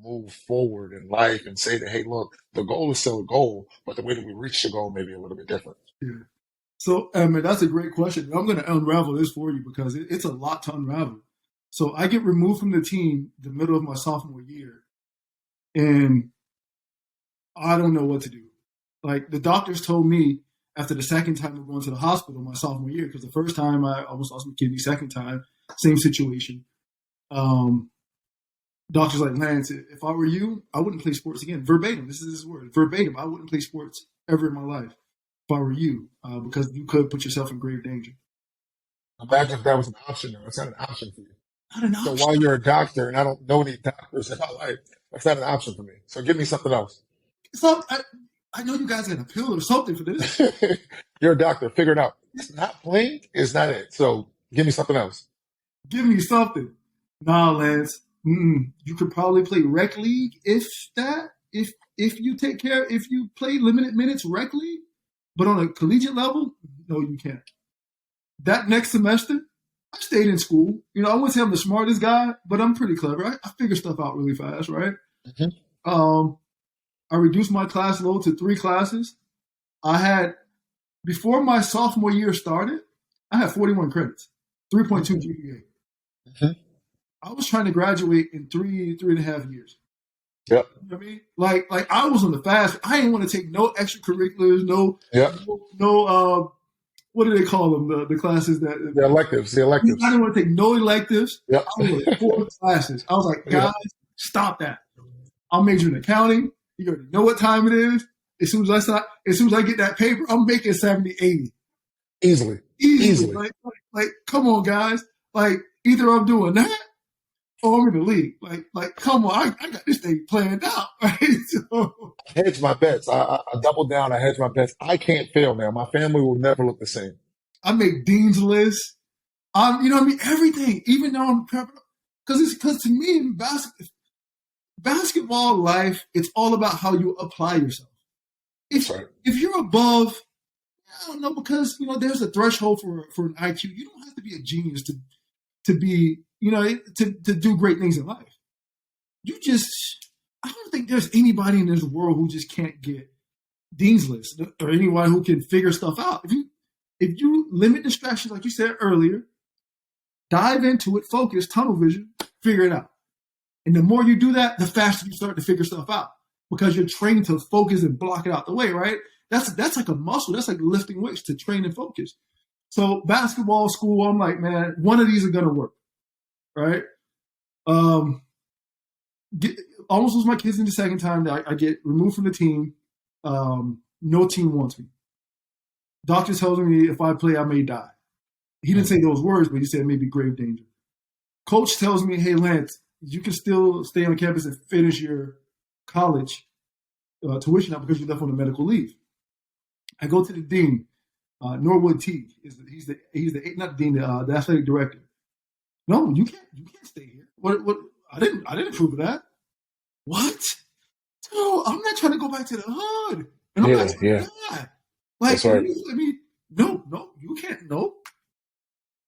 Speaker 1: move forward in life and say that, hey, look, the goal is still a goal, but the way that we reach the goal may be a little bit different?
Speaker 2: Yeah. So, I mean, that's a great question. I'm going to unravel this for you because it's a lot to unravel. So, I get removed from the team the middle of my sophomore year, and I don't know what to do. Like, the doctors told me after the second time of going to the hospital my sophomore year, because the first time I almost lost my kidney, second time, same situation. Doctor's like, Lance, if I were you, I wouldn't play sports again. Verbatim, this is his word. Verbatim, I wouldn't play sports ever in my life if I were you, because you could put yourself in grave danger.
Speaker 1: Imagine if that was an option, though. It's not an option for you.
Speaker 2: Not an
Speaker 1: So
Speaker 2: option.
Speaker 1: while you're a doctor, and I don't know any doctors in my life, that's not an option for me. So give me something else.
Speaker 2: So I know you guys got a pill or something for this.
Speaker 1: You're a doctor. Figure it out. It's not playing. It's not it. So give me something else.
Speaker 2: Give me something. Nah, Lance. You could probably play rec league if you take care, if you play limited minutes rec league, but on a collegiate level, no, you can't. That next semester, I stayed in school. You know, I wouldn't say I'm the smartest guy, but I'm pretty clever. I figure stuff out really fast, right?
Speaker 1: Mm-hmm.
Speaker 2: I reduced my class load to 3 classes. Before my sophomore year started, I had 41 credits, 3.2 GPA.
Speaker 1: Mm-hmm.
Speaker 2: I was trying to graduate in 3.5 years.
Speaker 1: Yep.
Speaker 2: You know what I mean? Like I was on the fast. I didn't want to take no extracurriculars,
Speaker 1: Yep.
Speaker 2: no what do they call them? The classes that
Speaker 1: The electives.
Speaker 2: I didn't want to take no electives.
Speaker 1: Yep.
Speaker 2: I wanted 4 classes. I was like, guys, stop that. I'm majoring in accounting. You already know what time it is. As soon as I get that paper, I'm making 70, 80.
Speaker 1: Easily.
Speaker 2: Like, come on, guys. Like, either I'm doing that or I'm in the league. Like, come on, I got this thing planned out, right? So,
Speaker 1: I hedge my bets. I double down. I hedge my bets. I can't fail now. My family will never look the same.
Speaker 2: I make dean's lists. You know what I mean? Everything, even though I'm prepping. Because to me, basketball life, it's all about how you apply yourself. If you're above, I don't know, because you know there's a threshold for an IQ. You don't have to be a genius to be, you know, to do great things in life. I don't think there's anybody in this world who just can't get dean's list or anyone who can figure stuff out. If you limit distractions, like you said earlier, dive into it, focus, tunnel vision, figure it out. And the more you do that, the faster you start to figure stuff out because you're trained to focus and block it out the way, right? That's like a muscle. That's like lifting weights, to train and focus. So basketball, school, I'm like, man, one of these are going to work, right? Almost lose my kids in the second time. I get removed from the team. No team wants me. Doctor tells me if I play, I may die. He didn't say those words, but he said maybe grave danger. Coach tells me, hey, Lance, you can still stay on campus and finish your college tuition out because you left on a medical leave. I go to the dean, Norwood Teague. He's the not the dean, the athletic director. No, you can't stay here. What? I didn't approve of that. What? No, I'm not trying to go back to the hood. And I'm not trying to die. Like,
Speaker 1: that's right.
Speaker 2: I mean, no, you can't. No.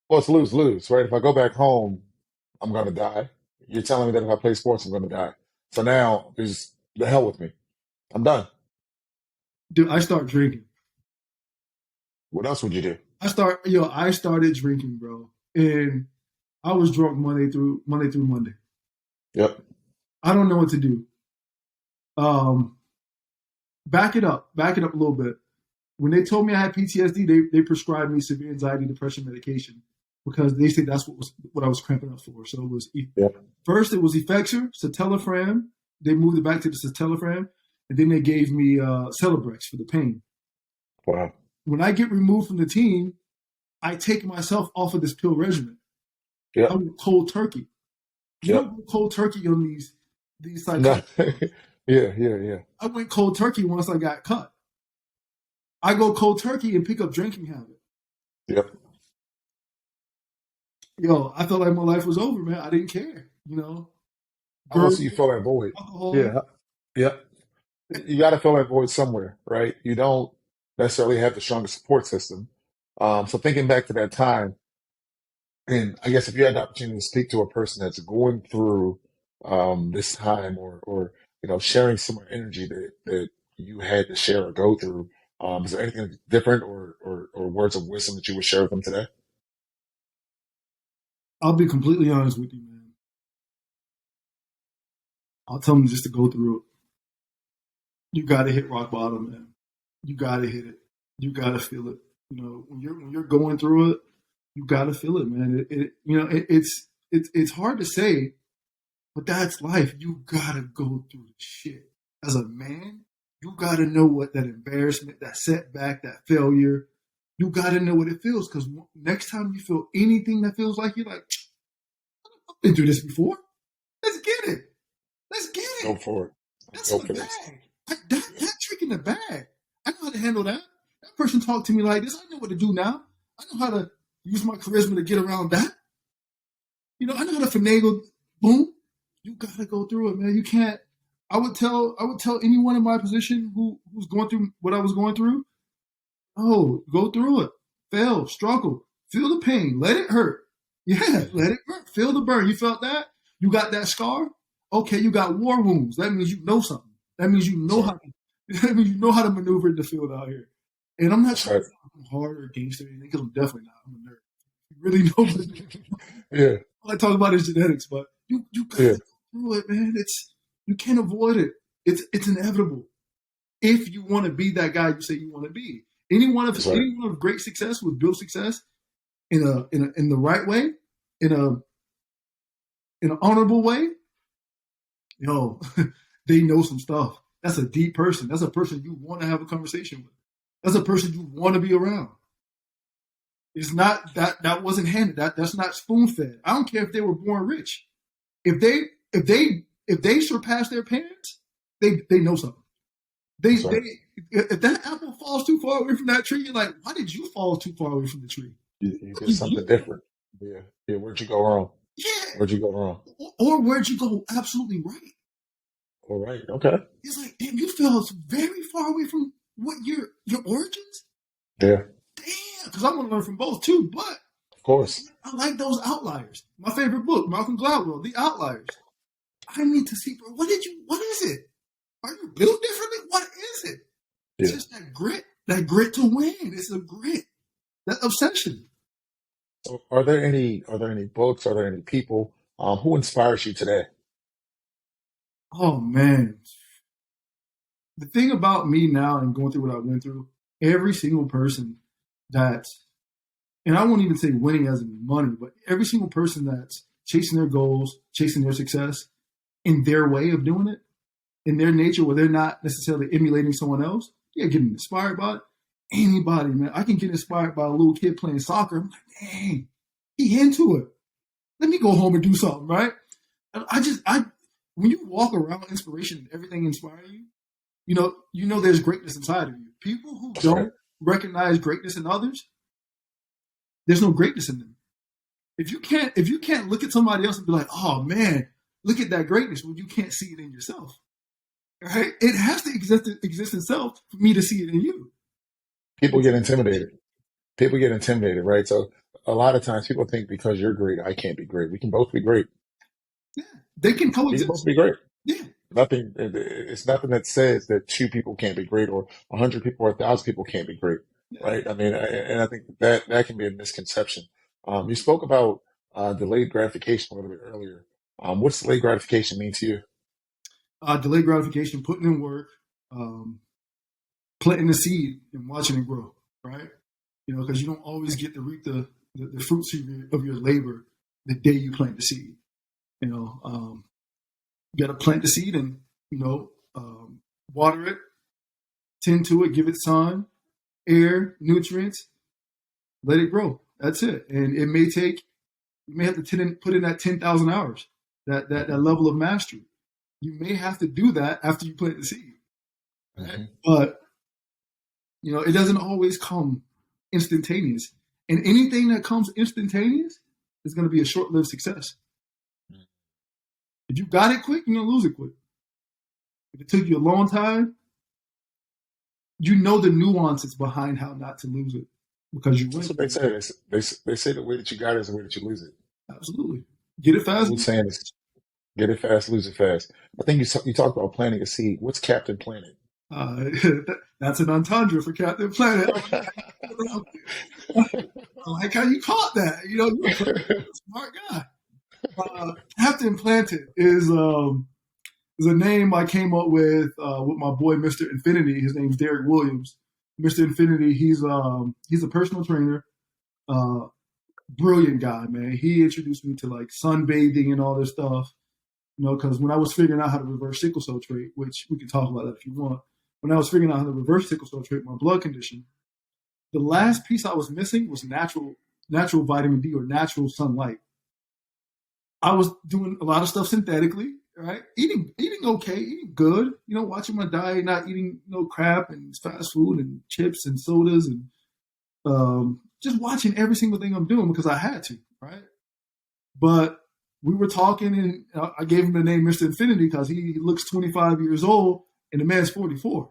Speaker 1: Well, it's lose-lose, right? If I go back home, I'm going to die. You're telling me that if I play sports, I'm going to die. So now there's the hell with me. I'm done.
Speaker 2: Dude, I start drinking.
Speaker 1: What else would you do?
Speaker 2: I started drinking, bro, and I was drunk Monday through Monday.
Speaker 1: Yep.
Speaker 2: I don't know what to do. Um, back it up a little bit. When they told me I had PTSD, they prescribed me severe anxiety depression medication because they said that's what I was cramping up for. So it was
Speaker 1: Yep.
Speaker 2: first it was Effexor, citalopram. They moved it back to the citalopram, and then they gave me Celebrex for the pain.
Speaker 1: Wow.
Speaker 2: When I get removed from the team, I take myself off of this pill regimen. I
Speaker 1: Yep.
Speaker 2: went cold turkey. You
Speaker 1: Yep.
Speaker 2: don't go cold turkey on these
Speaker 1: No.
Speaker 2: psychotic.
Speaker 1: Yeah.
Speaker 2: I went cold turkey once I got cut. I go cold turkey and pick up drinking habit.
Speaker 1: Yep.
Speaker 2: Yo, I felt like my life was over, man. I didn't care, you know.
Speaker 1: Almost
Speaker 2: Girls,
Speaker 1: you fill that void.
Speaker 2: alcohol.
Speaker 1: Yeah. Yep. You got to fill that void somewhere, right? You don't necessarily have the strongest support system. So thinking back to that time, and I guess if you had the opportunity to speak to a person that's going through this time, or sharing some energy that you had to share or go through, is there anything different, or words of wisdom that you would share with them today?
Speaker 2: I'll be completely honest with you, man. I'll tell them just to go through it. You got to hit rock bottom, man. You got to hit it. You got to feel it. You know, when you're going through it, you got to feel it, man. It's hard to say, but that's life. You got to go through the shit. As a man, you got to know what that embarrassment, that setback, that failure. You got to know what it feels, because next time you feel anything that feels like you're like, I've been through this before. Let's get it. Let's get
Speaker 1: Go
Speaker 2: it.
Speaker 1: for it.
Speaker 2: That's
Speaker 1: Go
Speaker 2: in the
Speaker 1: for this.
Speaker 2: bag. That trick in the bag. I know how to handle that. That person talked to me like this. I know what to do now. I know how to use my charisma to get around that. You know, I know how to finagle. Boom. You gotta go through it, man. You can't. I would tell anyone in my position who's going through what I was going through. Oh, go through it. Fail, struggle, feel the pain, let it hurt. Yeah, let it hurt. Feel the burn. You felt that? You got that scar? Okay, you got war wounds. That means you know something. That means you
Speaker 1: That's
Speaker 2: know
Speaker 1: right.
Speaker 2: how to that means you know how to maneuver in the field out here. And I'm not
Speaker 1: That's
Speaker 2: trying
Speaker 1: right.
Speaker 2: to sound hard or gangster or anything, because I'm definitely not. I'm a nerd. You really know
Speaker 1: Yeah.
Speaker 2: all I talk about is genetics, but you gotta
Speaker 1: Yeah.
Speaker 2: go through it, man. You can't avoid it. It's inevitable. If you want to be that guy you say you want to be.
Speaker 1: That's right.
Speaker 2: Anyone of great success would build success in the right way, in a in an honorable way. Yo, they know some stuff. That's a deep person. That's a person you want to have a conversation with. That's a person you want to be around. It's not that wasn't handed. That's not spoon fed. I don't care if they were born rich. If they surpass their parents, they know something. They
Speaker 1: That's
Speaker 2: they
Speaker 1: right.
Speaker 2: if that apple falls too far away from that tree, you're like, why did you fall too far away from the tree?
Speaker 1: You
Speaker 2: What
Speaker 1: did
Speaker 2: did you
Speaker 1: something
Speaker 2: do?
Speaker 1: different. Yeah. Yeah. Where'd you go wrong?
Speaker 2: Yeah.
Speaker 1: Where'd you go wrong?
Speaker 2: Or where'd you go absolutely right?
Speaker 1: All right. Okay.
Speaker 2: It's like, damn, you fell very far away from what your origins.
Speaker 1: Yeah.
Speaker 2: Damn, because I want to learn from both too. But
Speaker 1: Of course.
Speaker 2: I like those outliers. My favorite book, Malcolm Gladwell, The Outliers. I need to see, bro. What is it? Are you built differently? What is it? It's
Speaker 1: Yeah.
Speaker 2: just that grit to win. It's a grit, that obsession.
Speaker 1: So are there any books? Are there any people who inspires you today?
Speaker 2: Oh man, the thing about me now and going through what I went through, every single person that's, and I won't even say winning as in money, but every single person that's chasing their goals, chasing their success in their way of doing it, in their nature, where they're not necessarily emulating someone else, yeah, getting inspired by it. Anybody, man, I can get inspired by a little kid playing soccer. I'm like, dang, he into it. Let me go home and do something, right? I when you walk around inspiration and everything inspiring you, you know there's greatness inside of you. People who
Speaker 1: That's right.
Speaker 2: don't recognize greatness in others, there's no greatness in them. If you can't look at somebody else and be like, oh man, look at that greatness, when you can't see it in yourself, right? It has to exist in self for me to see it in you.
Speaker 1: People
Speaker 2: It's
Speaker 1: get intimidated. People get intimidated, right? So a lot of times people think because you're great, I can't be great. We can both be great.
Speaker 2: yeah, they can
Speaker 1: We can both
Speaker 2: coexist.
Speaker 1: be great.
Speaker 2: Yeah,
Speaker 1: It's nothing that says that two people can't be great or 100 people or 1,000 people can't be great,
Speaker 2: Yeah.
Speaker 1: right? I mean, and I think that can be a misconception. You spoke about delayed gratification a little bit earlier. What's delayed gratification mean to you?
Speaker 2: Delayed gratification, putting in work, um, planting the seed and watching it grow, right? Because you don't always get to reap the fruits of your labor the day you plant the seed. You know, you got to plant the seed and, water it, tend to it, give it sun, air, nutrients, let it grow. That's it. And you may have to put in that 10,000 hours, that level of mastery. You may have to do that after you plant the seed. Right?
Speaker 1: Hmm.
Speaker 2: But, it doesn't always come instantaneous. And anything that comes instantaneous is going to be a short-lived success. If you got it quick, you're going to lose it quick. If it took you a long time, you know the nuances behind how not to lose it because you
Speaker 1: That's
Speaker 2: went
Speaker 1: what they
Speaker 2: through it.
Speaker 1: say. They say the way that you got it is the way that you lose it.
Speaker 2: Absolutely. Get it
Speaker 1: The
Speaker 2: fast.
Speaker 1: old saying is get it fast, lose it fast. I think you talked about planting a seed. What's Captain Planet?
Speaker 2: Uh, that's an entendre for Captain Planet. I like how you caught that. You're a smart guy. Captain Planted is a name I came up with my boy Mr. Infinity. His name's Derek Williams. Mr. Infinity. He's a personal trainer. Uh, Brilliant guy, man. He introduced me to like sunbathing and all this stuff. Because when I was figuring out how to reverse sickle cell trait, which we can talk about that if you want, when I was figuring out how to reverse sickle cell trait, my blood condition, the last piece I was missing was natural vitamin D or natural sunlight. I was doing a lot of stuff synthetically, right? Eating okay, eating good, watching my diet, not eating no crap and fast food and chips and sodas and just watching every single thing I'm doing because I had to, right? But we were talking and I gave him the name Mr. Infinity because he looks 25 years old and the man's 44.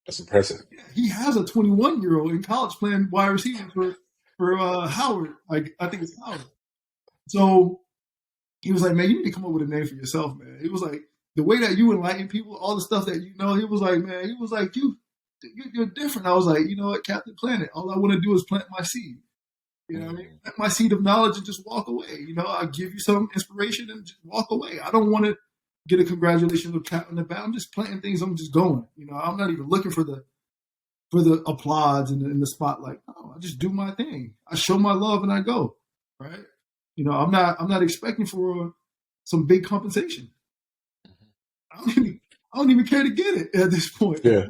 Speaker 1: That's impressive.
Speaker 2: He has a 21-year-old in college playing wide receiver for Howard. I think it's Howard. So he was like, man, you need to come up with a name for yourself, man. It was like the way that you enlighten people, all the stuff that you know. He was like, man, you're different. I was like, you know what, Captain Planet. All I want to do is plant my seed. You know what I mean? Plant my seed of knowledge and just walk away. I give you some inspiration and just walk away. I don't want to get a congratulations or pat on the back. I'm just planting things. I'm just going. I'm not even looking for the applause and the spotlight. No, I just do my thing. I show my love and I go. Right? I'm not expecting for some big compensation. I don't even care to get it at this point.
Speaker 1: Yeah.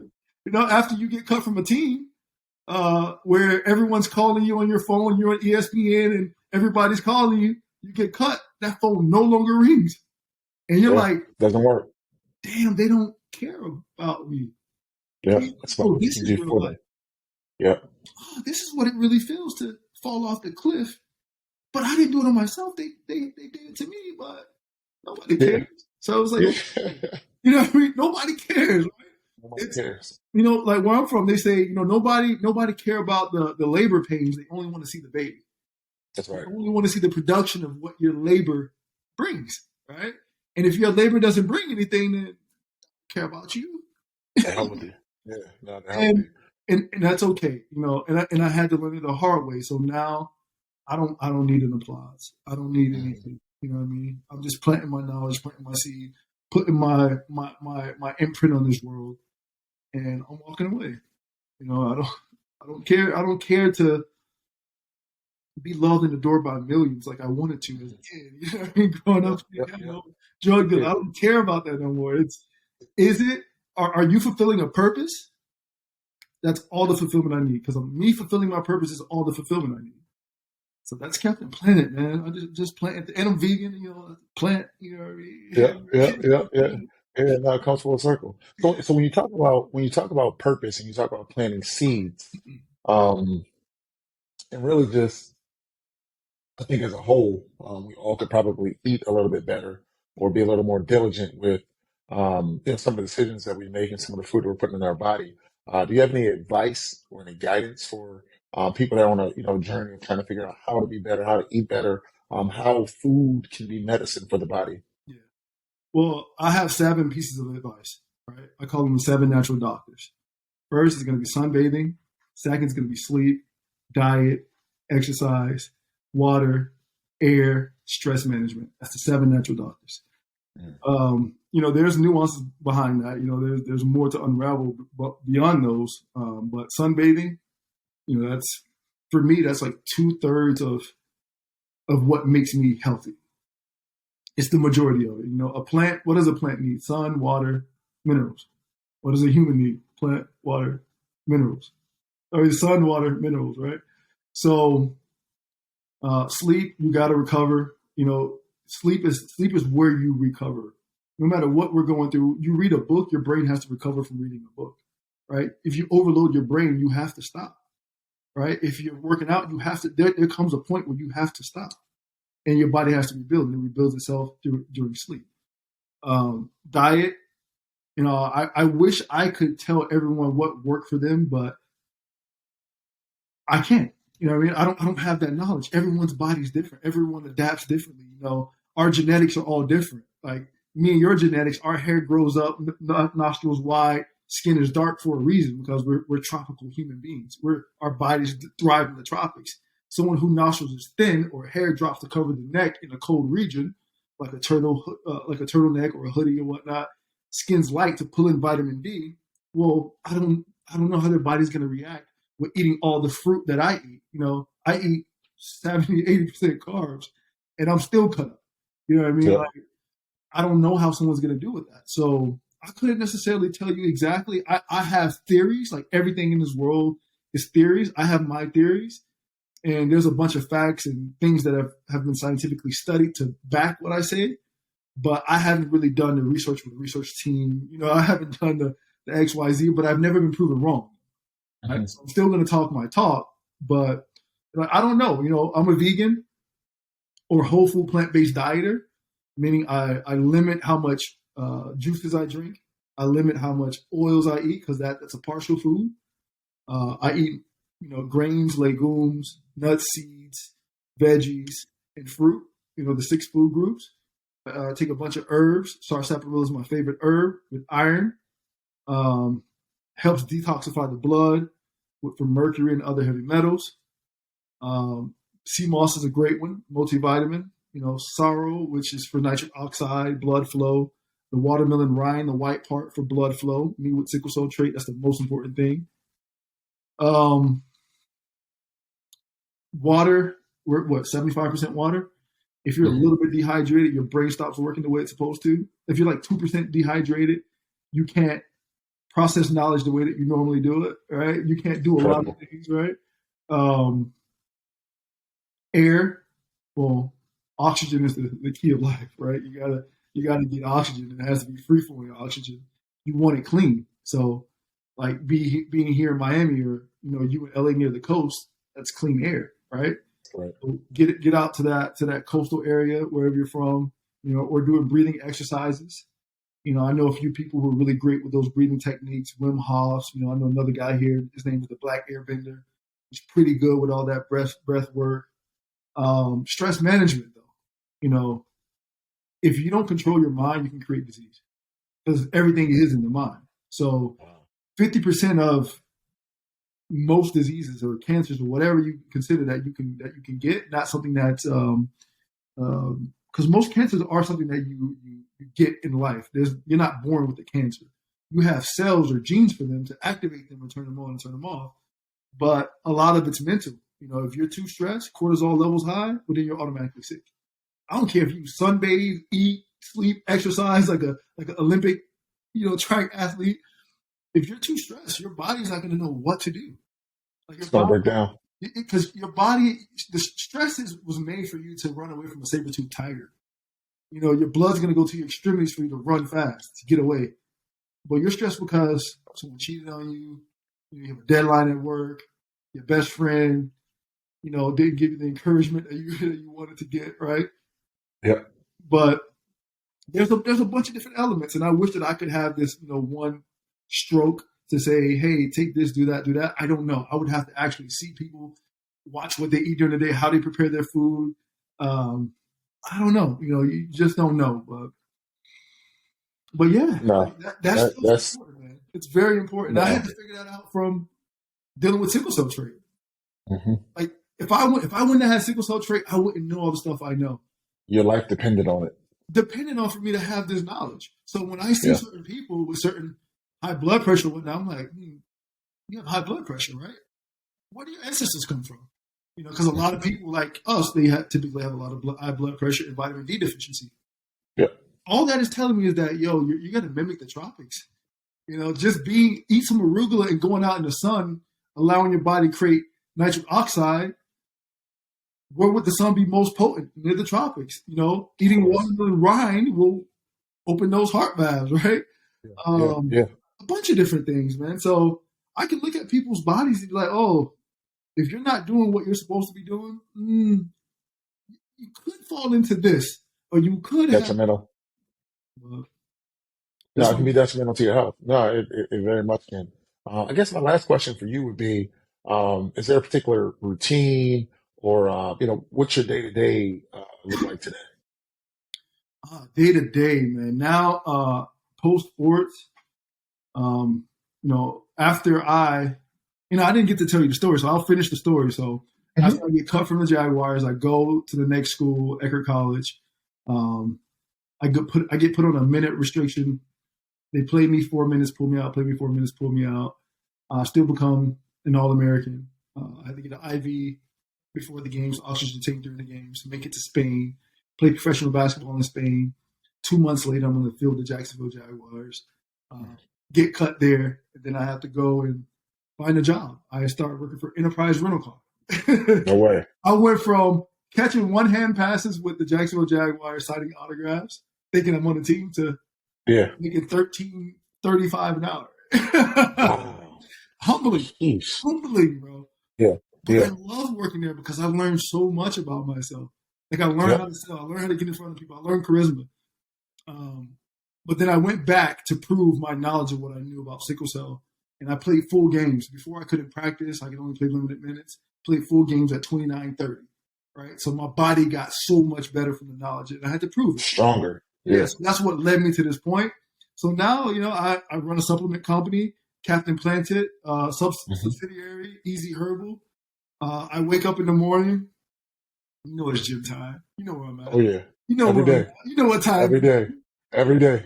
Speaker 2: After you get cut from a team, where everyone's calling you on your phone, you're on ESPN and everybody's calling you, you get cut, that phone no longer rings. And you're like,
Speaker 1: doesn't work.
Speaker 2: Damn, they don't care about me.
Speaker 1: Yeah. That's what
Speaker 2: this
Speaker 1: you
Speaker 2: is
Speaker 1: do
Speaker 2: real
Speaker 1: for
Speaker 2: life.
Speaker 1: them. Yeah.
Speaker 2: Oh, this is what it really feels to fall off the cliff. But I didn't do it on myself. They did it to me, but nobody cares.
Speaker 1: Yeah.
Speaker 2: So it was like, you know what I mean? Nobody cares. Right?
Speaker 1: Nobody cares.
Speaker 2: Like where I'm from, they say, nobody care about the labor pains. They only want to see the baby.
Speaker 1: That's right.
Speaker 2: They only want to see the production of what your labor brings, right? And if your labor doesn't bring anything, then care about you.
Speaker 1: The hell with you. Yeah, no, the hell with you.
Speaker 2: And that's okay, And I had to learn it the hard way. So now I don't need an applause. I don't need anything. You know what I mean? I'm just planting my knowledge, planting my seed, putting my imprint on this world, and I'm walking away. I don't care. I don't care to be loved and adored by millions like I wanted to as a kid. You know what I mean? Growing up, drug dealer. I don't care about that no more. Are you fulfilling a purpose? That's all the fulfillment I need. Because me fulfilling my purpose is all the fulfillment I need. So that's Captain Planet, man. I just plant, and I'm vegan. Plant. You know what I mean?
Speaker 1: Yeah. Yeah, now it comes full circle. So when you talk about purpose and you talk about planting seeds, um, and really just I think as a whole, we all could probably eat a little bit better or be a little more diligent with some of the decisions that we make and some of the food that we're putting in our body. Do you have any advice or any guidance for people that are on a journey of trying to figure out how to be better, how to eat better, how food can be medicine for the body?
Speaker 2: Yeah. Well, I have 7 pieces of advice, right? I call them the 7 natural doctors. First is going to be sunbathing. Second is going to be sleep, diet, exercise, water, air, stress management. That's the 7 natural doctors. There's nuances behind that. There's more to unravel beyond those. But sunbathing, that's for me. That's like 2/3 of what makes me healthy. It's the majority of it. A plant. What does a plant need? Sun, water, minerals. What does a human need? Plant, water, minerals. Or sun, water, minerals. Right. So sleep. You got to recover. Sleep is where you recover. No matter what we're going through, you read a book, your brain has to recover from reading a book, right? If you overload your brain, you have to stop, right? If you're working out, you have to. There comes a point where you have to stop, and your body has to rebuild, and it rebuilds itself during sleep. Diet, I wish I could tell everyone what worked for them, but I can't. You know what I mean? I don't have that knowledge. Everyone's body's different. Everyone adapts differently. Our genetics are all different. Like me and your genetics, our hair grows up, nostrils wide, skin is dark for a reason because we're tropical human beings. Our bodies thrive in the tropics. Someone whose nostrils is thin or hair drops to cover the neck in a cold region, like a turtleneck or a hoodie or whatnot, skin's light to pull in vitamin D. Well, I don't know how their body's going to react with eating all the fruit that I eat. I eat 70-80% carbs, and I'm still cut up. You know what I mean?
Speaker 1: Yeah.
Speaker 2: Like, I don't know how someone's going to do with that. So I couldn't necessarily tell you exactly. I have theories. Like everything in this world is theories. I have my theories, and there's a bunch of facts and things that have been scientifically studied to back what I say. But I haven't really done the research with the research team. I haven't done the XYZ, but I've never been proven wrong. Right? So I'm still going to talk my talk, but I don't know. I'm a vegan or whole food plant-based dieter, meaning I limit how much juices I drink. I limit how much oils I eat because that's a partial food. I eat, grains, legumes, nuts, seeds, veggies, and fruit. The 6 food groups. Take a bunch of herbs. Sarsaparilla is my favorite herb with iron. Helps detoxify the blood from mercury and other heavy metals. Sea moss is a great one, multivitamin. Sorrel, which is for nitric oxide, blood flow. The watermelon rind, the white part for blood flow. Me with sickle cell trait, that's the most important thing. Water, we're 75% water? If you're a little bit dehydrated, your brain stops working the way it's supposed to. If you're like 2% dehydrated, you can't process knowledge the way that you normally do it, right? You can't do a lot of things, right? Air, well, oxygen is the key of life, right? You gotta get oxygen, and it has to be free flowing oxygen. You want it clean. So, like being here in Miami or you in LA near the coast, that's clean air, right?
Speaker 1: Right.
Speaker 2: So get out to that coastal area wherever you're from, or doing breathing exercises. I know a few people who are really great with those breathing techniques. Wim Hof. I know another guy here. His name is the Black Airbender. He's pretty good with all that breath work. Stress management, though. If you don't control your mind, you can create disease because everything is in the mind. So 50% of most diseases or cancers or whatever you consider that you can get, not something that's because most cancers are something that you get in life. You're not born with the cancer. You have cells or genes for them to activate them and turn them on and turn them off. But a lot of it's mental. If you're too stressed, cortisol levels high, well, then you're automatically sick. I don't care if you sunbathe, eat, sleep, exercise like an Olympic, track athlete. If you're too stressed, your body's not going to know what to do. Like
Speaker 1: It's going to break down.
Speaker 2: Because your body, the stress was made for you to run away from a saber-toothed tiger. Your blood's going to go to your extremities for you to run fast, to get away. But you're stressed because someone cheated on you, you have a deadline at work, your best friend, didn't give you the encouragement that you wanted to get, right?
Speaker 1: Yeah.
Speaker 2: But there's a bunch of different elements, and I wish that I could have this, one stroke to say, hey, take this, do that, do that. I don't know. I would have to actually see people, watch what they eat during the day, how they prepare their food. I don't know. You just don't know. But But yeah,
Speaker 1: No,
Speaker 2: that's
Speaker 1: that's
Speaker 2: important, man. It's very important. I
Speaker 1: no.
Speaker 2: had to figure that out from dealing with sickle cell trait.
Speaker 1: Hmm.
Speaker 2: Like if I wouldn't have had sickle cell trait, I wouldn't know all the stuff I know.
Speaker 1: Your life depended on it.
Speaker 2: Depending on for me to have this knowledge. So when I see
Speaker 1: Yeah.
Speaker 2: certain people with certain high blood pressure and whatnot, I'm like, you have high blood pressure, right? Where do your ancestors come from? Because a lot of people like us, they typically have a lot of high blood pressure and vitamin D deficiency.
Speaker 1: Yeah.
Speaker 2: All that is telling me is that, you got to mimic the tropics. Just eat some arugula and going out in the sun, allowing your body to create nitric oxide. Where would the sun be most potent? Near the tropics. Eating watermelon rind will open those heart valves, right?
Speaker 1: Yeah.
Speaker 2: A bunch of different things, man. So I can look at people's bodies and be like, oh, if you're not doing what you're supposed to be doing, you could fall into this, or you could have.
Speaker 1: Detrimental.
Speaker 2: Uh,
Speaker 1: No, it can be detrimental to your health. No, it very much can. I guess my last question for you would be, is there a particular routine or, what's your day-to-day look like today?
Speaker 2: Day to day, man. Now, post sports, after I didn't get to tell you the story, so I'll finish the story. So after I get cut from the Jaguars, I go to the next school, Eckerd College. I get put on a minute restriction. They play me 4 minutes, pull me out. Play me 4 minutes, pull me out. Still become an All-American. I had to get an IV before the games, oxygen tank during the games, make it to Spain, play professional basketball in Spain. 2 months later, I'm on the field of the Jacksonville Jaguars. Get cut there, and then I have to go and find a job. I started working for Enterprise Rental Car.
Speaker 1: No way.
Speaker 2: I went from catching one-hand passes with the Jacksonville Jaguars, signing autographs, thinking I'm on the team, to making $13.35 an hour.
Speaker 1: Wow.
Speaker 2: Humbling, bro.
Speaker 1: Yeah.
Speaker 2: But I love working there because I learned so much about myself. Like I learned how to sell, I learned how to get in front of people, I learned charisma. But then I went back to prove my knowledge of what I knew about sickle cell, and I played full games. Before I couldn't practice, I could only play limited minutes. Played full games at 29-30, right? So my body got so much better from the knowledge, and I had to prove it.
Speaker 1: Stronger.
Speaker 2: Yes, that's what led me to this point. So now, I run a supplement company, Captain Planted, subsidiary, Easy Herbal. I wake up in the morning. It's gym time. You know where I'm at.
Speaker 1: Oh yeah.
Speaker 2: Every day. You know what time.
Speaker 1: Every day.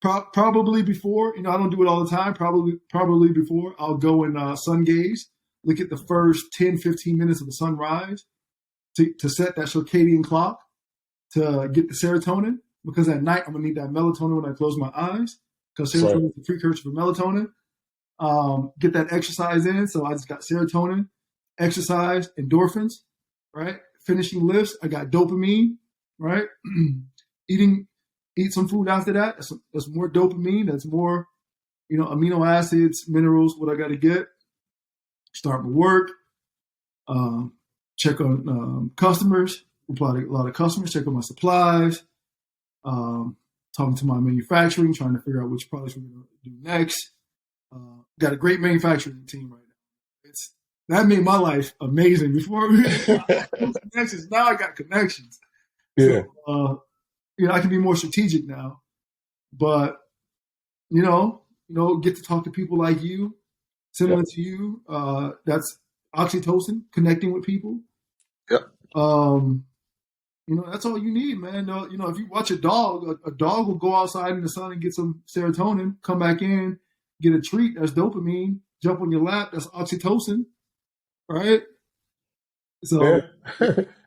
Speaker 2: Probably before. I don't do it all the time. Probably before. I'll go and sun gaze. Look at the first 10, 15 minutes of the sunrise to set that circadian clock to get the serotonin. Because at night, I'm going to need that melatonin when I close my eyes. Because serotonin is the precursor for melatonin. Get that exercise in. So I just got serotonin, exercise, endorphins, right? Finishing lifts. I got dopamine, right? Eat some food after that. That's more dopamine. That's more, amino acids, minerals, what I got to get. Start my work. Check on customers. Reply to a lot of customers. Check on my supplies. Talking to my manufacturing, trying to figure out which products we're going to do next. Got a great manufacturing team right now. That made my life amazing. Before I had connections, now I got connections.
Speaker 1: Yeah.
Speaker 2: So, I can be more strategic now. But, get to talk to people like you, similar to you. That's oxytocin, connecting with people.
Speaker 1: Yep.
Speaker 2: That's all you need, man. If you watch a dog will go outside in the sun and get some serotonin, come back in, get a treat, that's dopamine, jump on your lap, that's oxytocin, right? So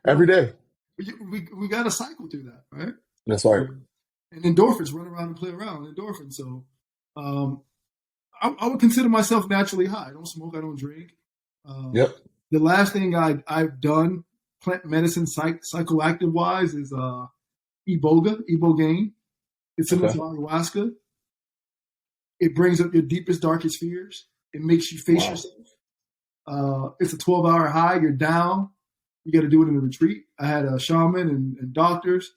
Speaker 1: every day.
Speaker 2: We got to cycle through that, right?
Speaker 1: That's right.
Speaker 2: And endorphins, run around and play around, endorphins. So I would consider myself naturally high. I don't smoke, I don't drink.
Speaker 1: Yep.
Speaker 2: The last thing I've done plant medicine psychoactive wise is ibogaine. It's similar to ayahuasca. It brings up your deepest, darkest fears. It makes you face yourself. It's a 12-hour high. You're down. You got to do it in a retreat. I had a shaman and doctors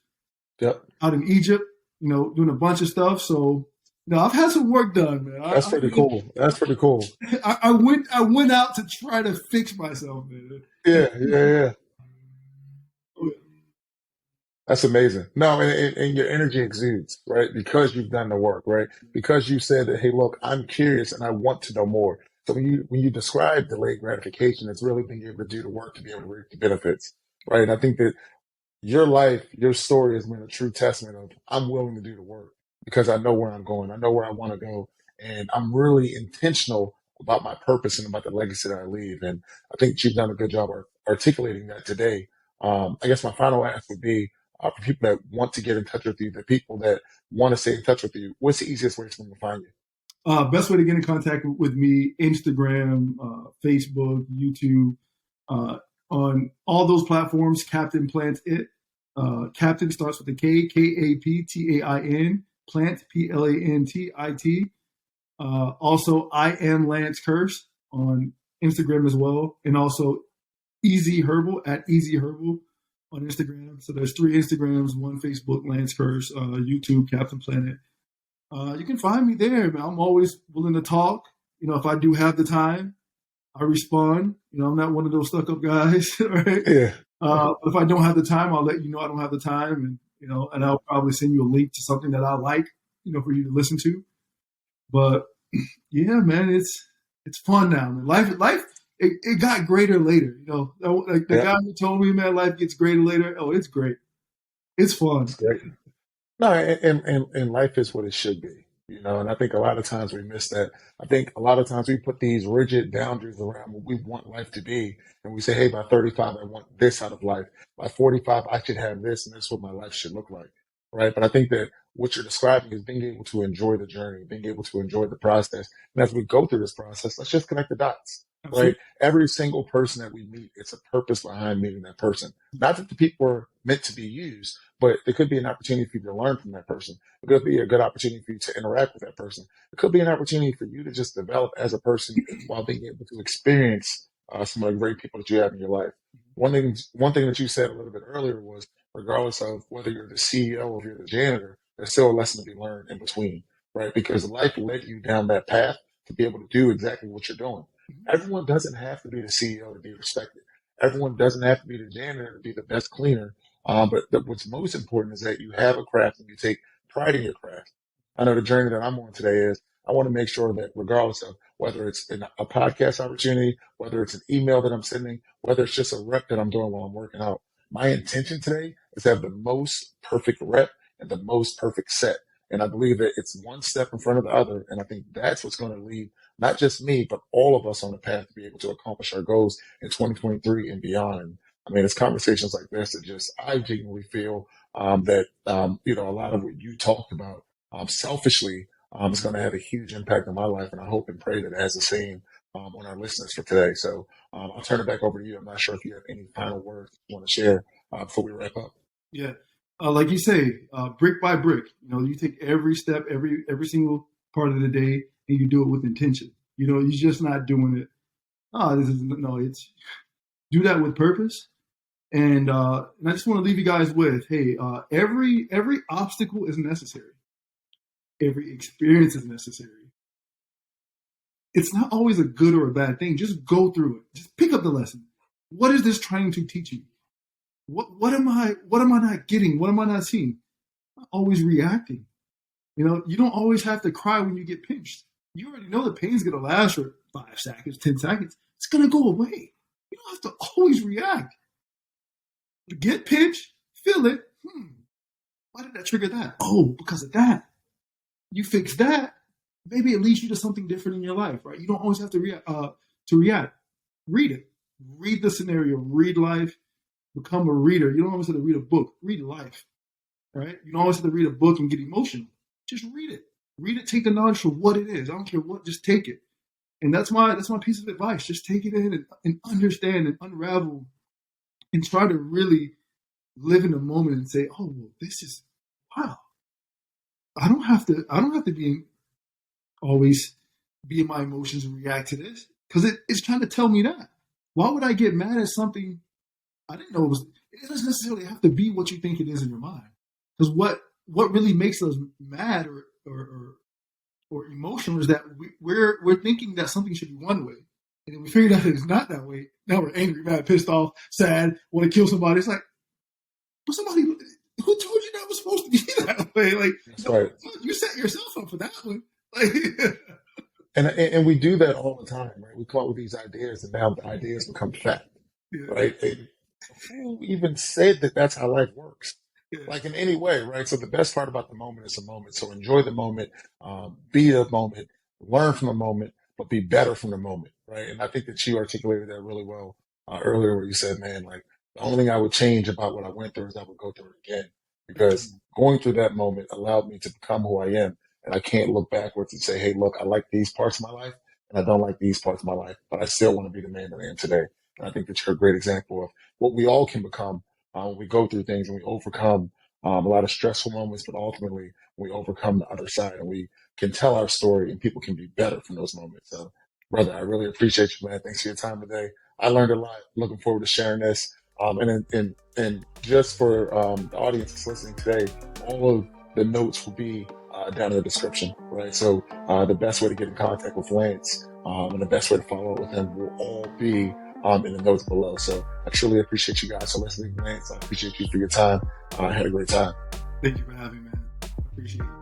Speaker 2: out in Egypt, doing a bunch of stuff. So, I've had some work done, man.
Speaker 1: That's pretty cool. That's pretty cool.
Speaker 2: I went out to try to fix myself, man.
Speaker 1: Yeah. That's amazing. No, and your energy exudes, right? Because you've done the work, right? Because you said that, hey, look, I'm curious and I want to know more. So when you describe delayed gratification, it's really being able to do the work to be able to reap the benefits, right? And I think that your life, your story has been a true testament of I'm willing to do the work because I know where I'm going. I know where I want to go. And I'm really intentional about my purpose and about the legacy that I leave. And I think you've done a good job articulating that today. I guess my final ask would be for people that want to get in touch with you, the people that want to stay in touch with you, what's the easiest way for them to find you?
Speaker 2: Best way to get in contact with me: Instagram, Facebook, YouTube, on all those platforms. Captain Plant It. Captain starts with a K, Kaptain. Plant, Plantit. Also, I am Lance Kearse on Instagram as well, and also Easy Herbal at Easy Herbal on Instagram. So there's 3 Instagrams, 1 Facebook, Lance Kearse, YouTube, Captain Planet. You can find me there, man. I'm always willing to talk. If I do have the time, I respond. I'm not one of those stuck up guys, right?
Speaker 1: Yeah.
Speaker 2: If I don't have the time, I'll let you know I don't have the time, and I'll probably send you a link to something that I like, for you to listen to. But yeah, man, it's fun now, man. Life, it got greater later. Like the guy who told me, man, life gets greater later. Oh, it's great. It's fun.
Speaker 1: It's great. No, and life is what it should be, and I think a lot of times we miss that. I think a lot of times we put these rigid boundaries around what we want life to be. And we say, hey, by 35, I want this out of life. By 45, I should have this, and this is what my life should look like. Right. But I think that what you're describing is being able to enjoy the journey, being able to enjoy the process. And as we go through this process, let's just connect the dots.
Speaker 2: Absolutely.
Speaker 1: Right. Every single person that we meet, it's a purpose behind meeting that person. Not that the people are meant to be used, but it could be an opportunity for you to learn from that person. It could be a good opportunity for you to interact with that person. It could be an opportunity for you to just develop as a person while being able to experience some of the great people that you have in your life. One thing that you said a little bit earlier was, regardless of whether you're the CEO or if you're the janitor, there's still a lesson to be learned in between, right? Because life led you down that path to be able to do exactly what you're doing. Everyone doesn't have to be the CEO to be respected. Everyone doesn't have to be the janitor to be the best cleaner. But what's most important is that you have a craft and you take pride in your craft. I know the journey that I'm on today is I want to make sure that regardless of whether it's a podcast opportunity, whether it's an email that I'm sending, whether it's just a rep that I'm doing while I'm working out, my intention today is to have the most perfect rep and the most perfect set. And I believe that it's one step in front of the other. And I think that's what's going to lead not just me, but all of us on the path to be able to accomplish our goals in 2023 and beyond. And I mean, it's conversations like this that just, I genuinely feel that, a lot of what you talked about selfishly is going to have a huge impact on my life. And I hope and pray that it has the same on our listeners for today. So I'll turn it back over to you. I'm not sure if you have any final words you want to share before we wrap up.
Speaker 2: Yeah. Like you say, brick by brick, you take every step, every single part of the day, and you do it with intention. You're just not doing it. It's do that with purpose. And I just want to leave you guys with, hey, every obstacle is necessary. Every experience is necessary. It's not always a good or a bad thing. Just go through it. Just pick up the lesson. What is this trying to teach you? What am I not getting? What am I not seeing? I'm not always reacting. You don't always have to cry when you get pinched. You already know the pain's gonna last for 5 seconds, 10 seconds. It's gonna go away. You don't have to always react. Get pinched, feel it. Why did that trigger that? Oh, because of that. You fix that, maybe it leads you to something different in your life, right? You don't always have to react. Read it. Read the scenario. Read life. Become a reader. You don't always have to read a book. Read life, right? You don't always have to read a book and get emotional. Just read it. Read it. Take the knowledge for what it is. I don't care what. Just take it. And that's my piece of advice. Just take it in and understand and unravel, and try to really live in the moment and say, "Oh, well, this is wow." I don't have to always be in my emotions and react to this, because it's trying to tell me that. Why would I get mad at something I didn't know it doesn't necessarily have to be what you think it is in your mind. Because what really makes us mad or emotional is that we're thinking that something should be one way. And then we figured out that it's not that way. Now we're angry, mad, pissed off, sad, want to kill somebody. It's like, but who told you that was supposed to be that way? Like,
Speaker 1: That's
Speaker 2: no,
Speaker 1: right.
Speaker 2: you set yourself up for that one. Like,
Speaker 1: And we do that all the time, right? We come up with these ideas, and now the ideas become fact,
Speaker 2: yeah,
Speaker 1: right? And who even said that that's how life works?
Speaker 2: yeah,
Speaker 1: Like in any way, right? So the best part about the moment is the moment. So enjoy the moment, be the moment, learn from the moment, but be better from the moment, right? And I think that you articulated that really well earlier, where you said, "Man, like the only thing I would change about what I went through is I would go through it again, because going through that moment allowed me to become who I am, and I can't look backwards and say, hey, look, I like these parts of my life, and I don't like these parts of my life, but I still want to be the man that I am today." And I think that you're a great example of what we all can become when we go through things and we overcome a lot of stressful moments, but ultimately we overcome the other side and we can tell our story and people can be better from those moments. So, brother, I really appreciate you, man. Thanks for your time today. I learned a lot. Looking forward to sharing this. And just for the audience that's listening today, all of the notes will be down in the description, right? So the best way to get in contact with Lance and the best way to follow up with him will all be in the notes below. So I truly appreciate you guys for listening, Lance. I appreciate you for your time. I had a great time.
Speaker 2: thank you for having me, man. I appreciate it.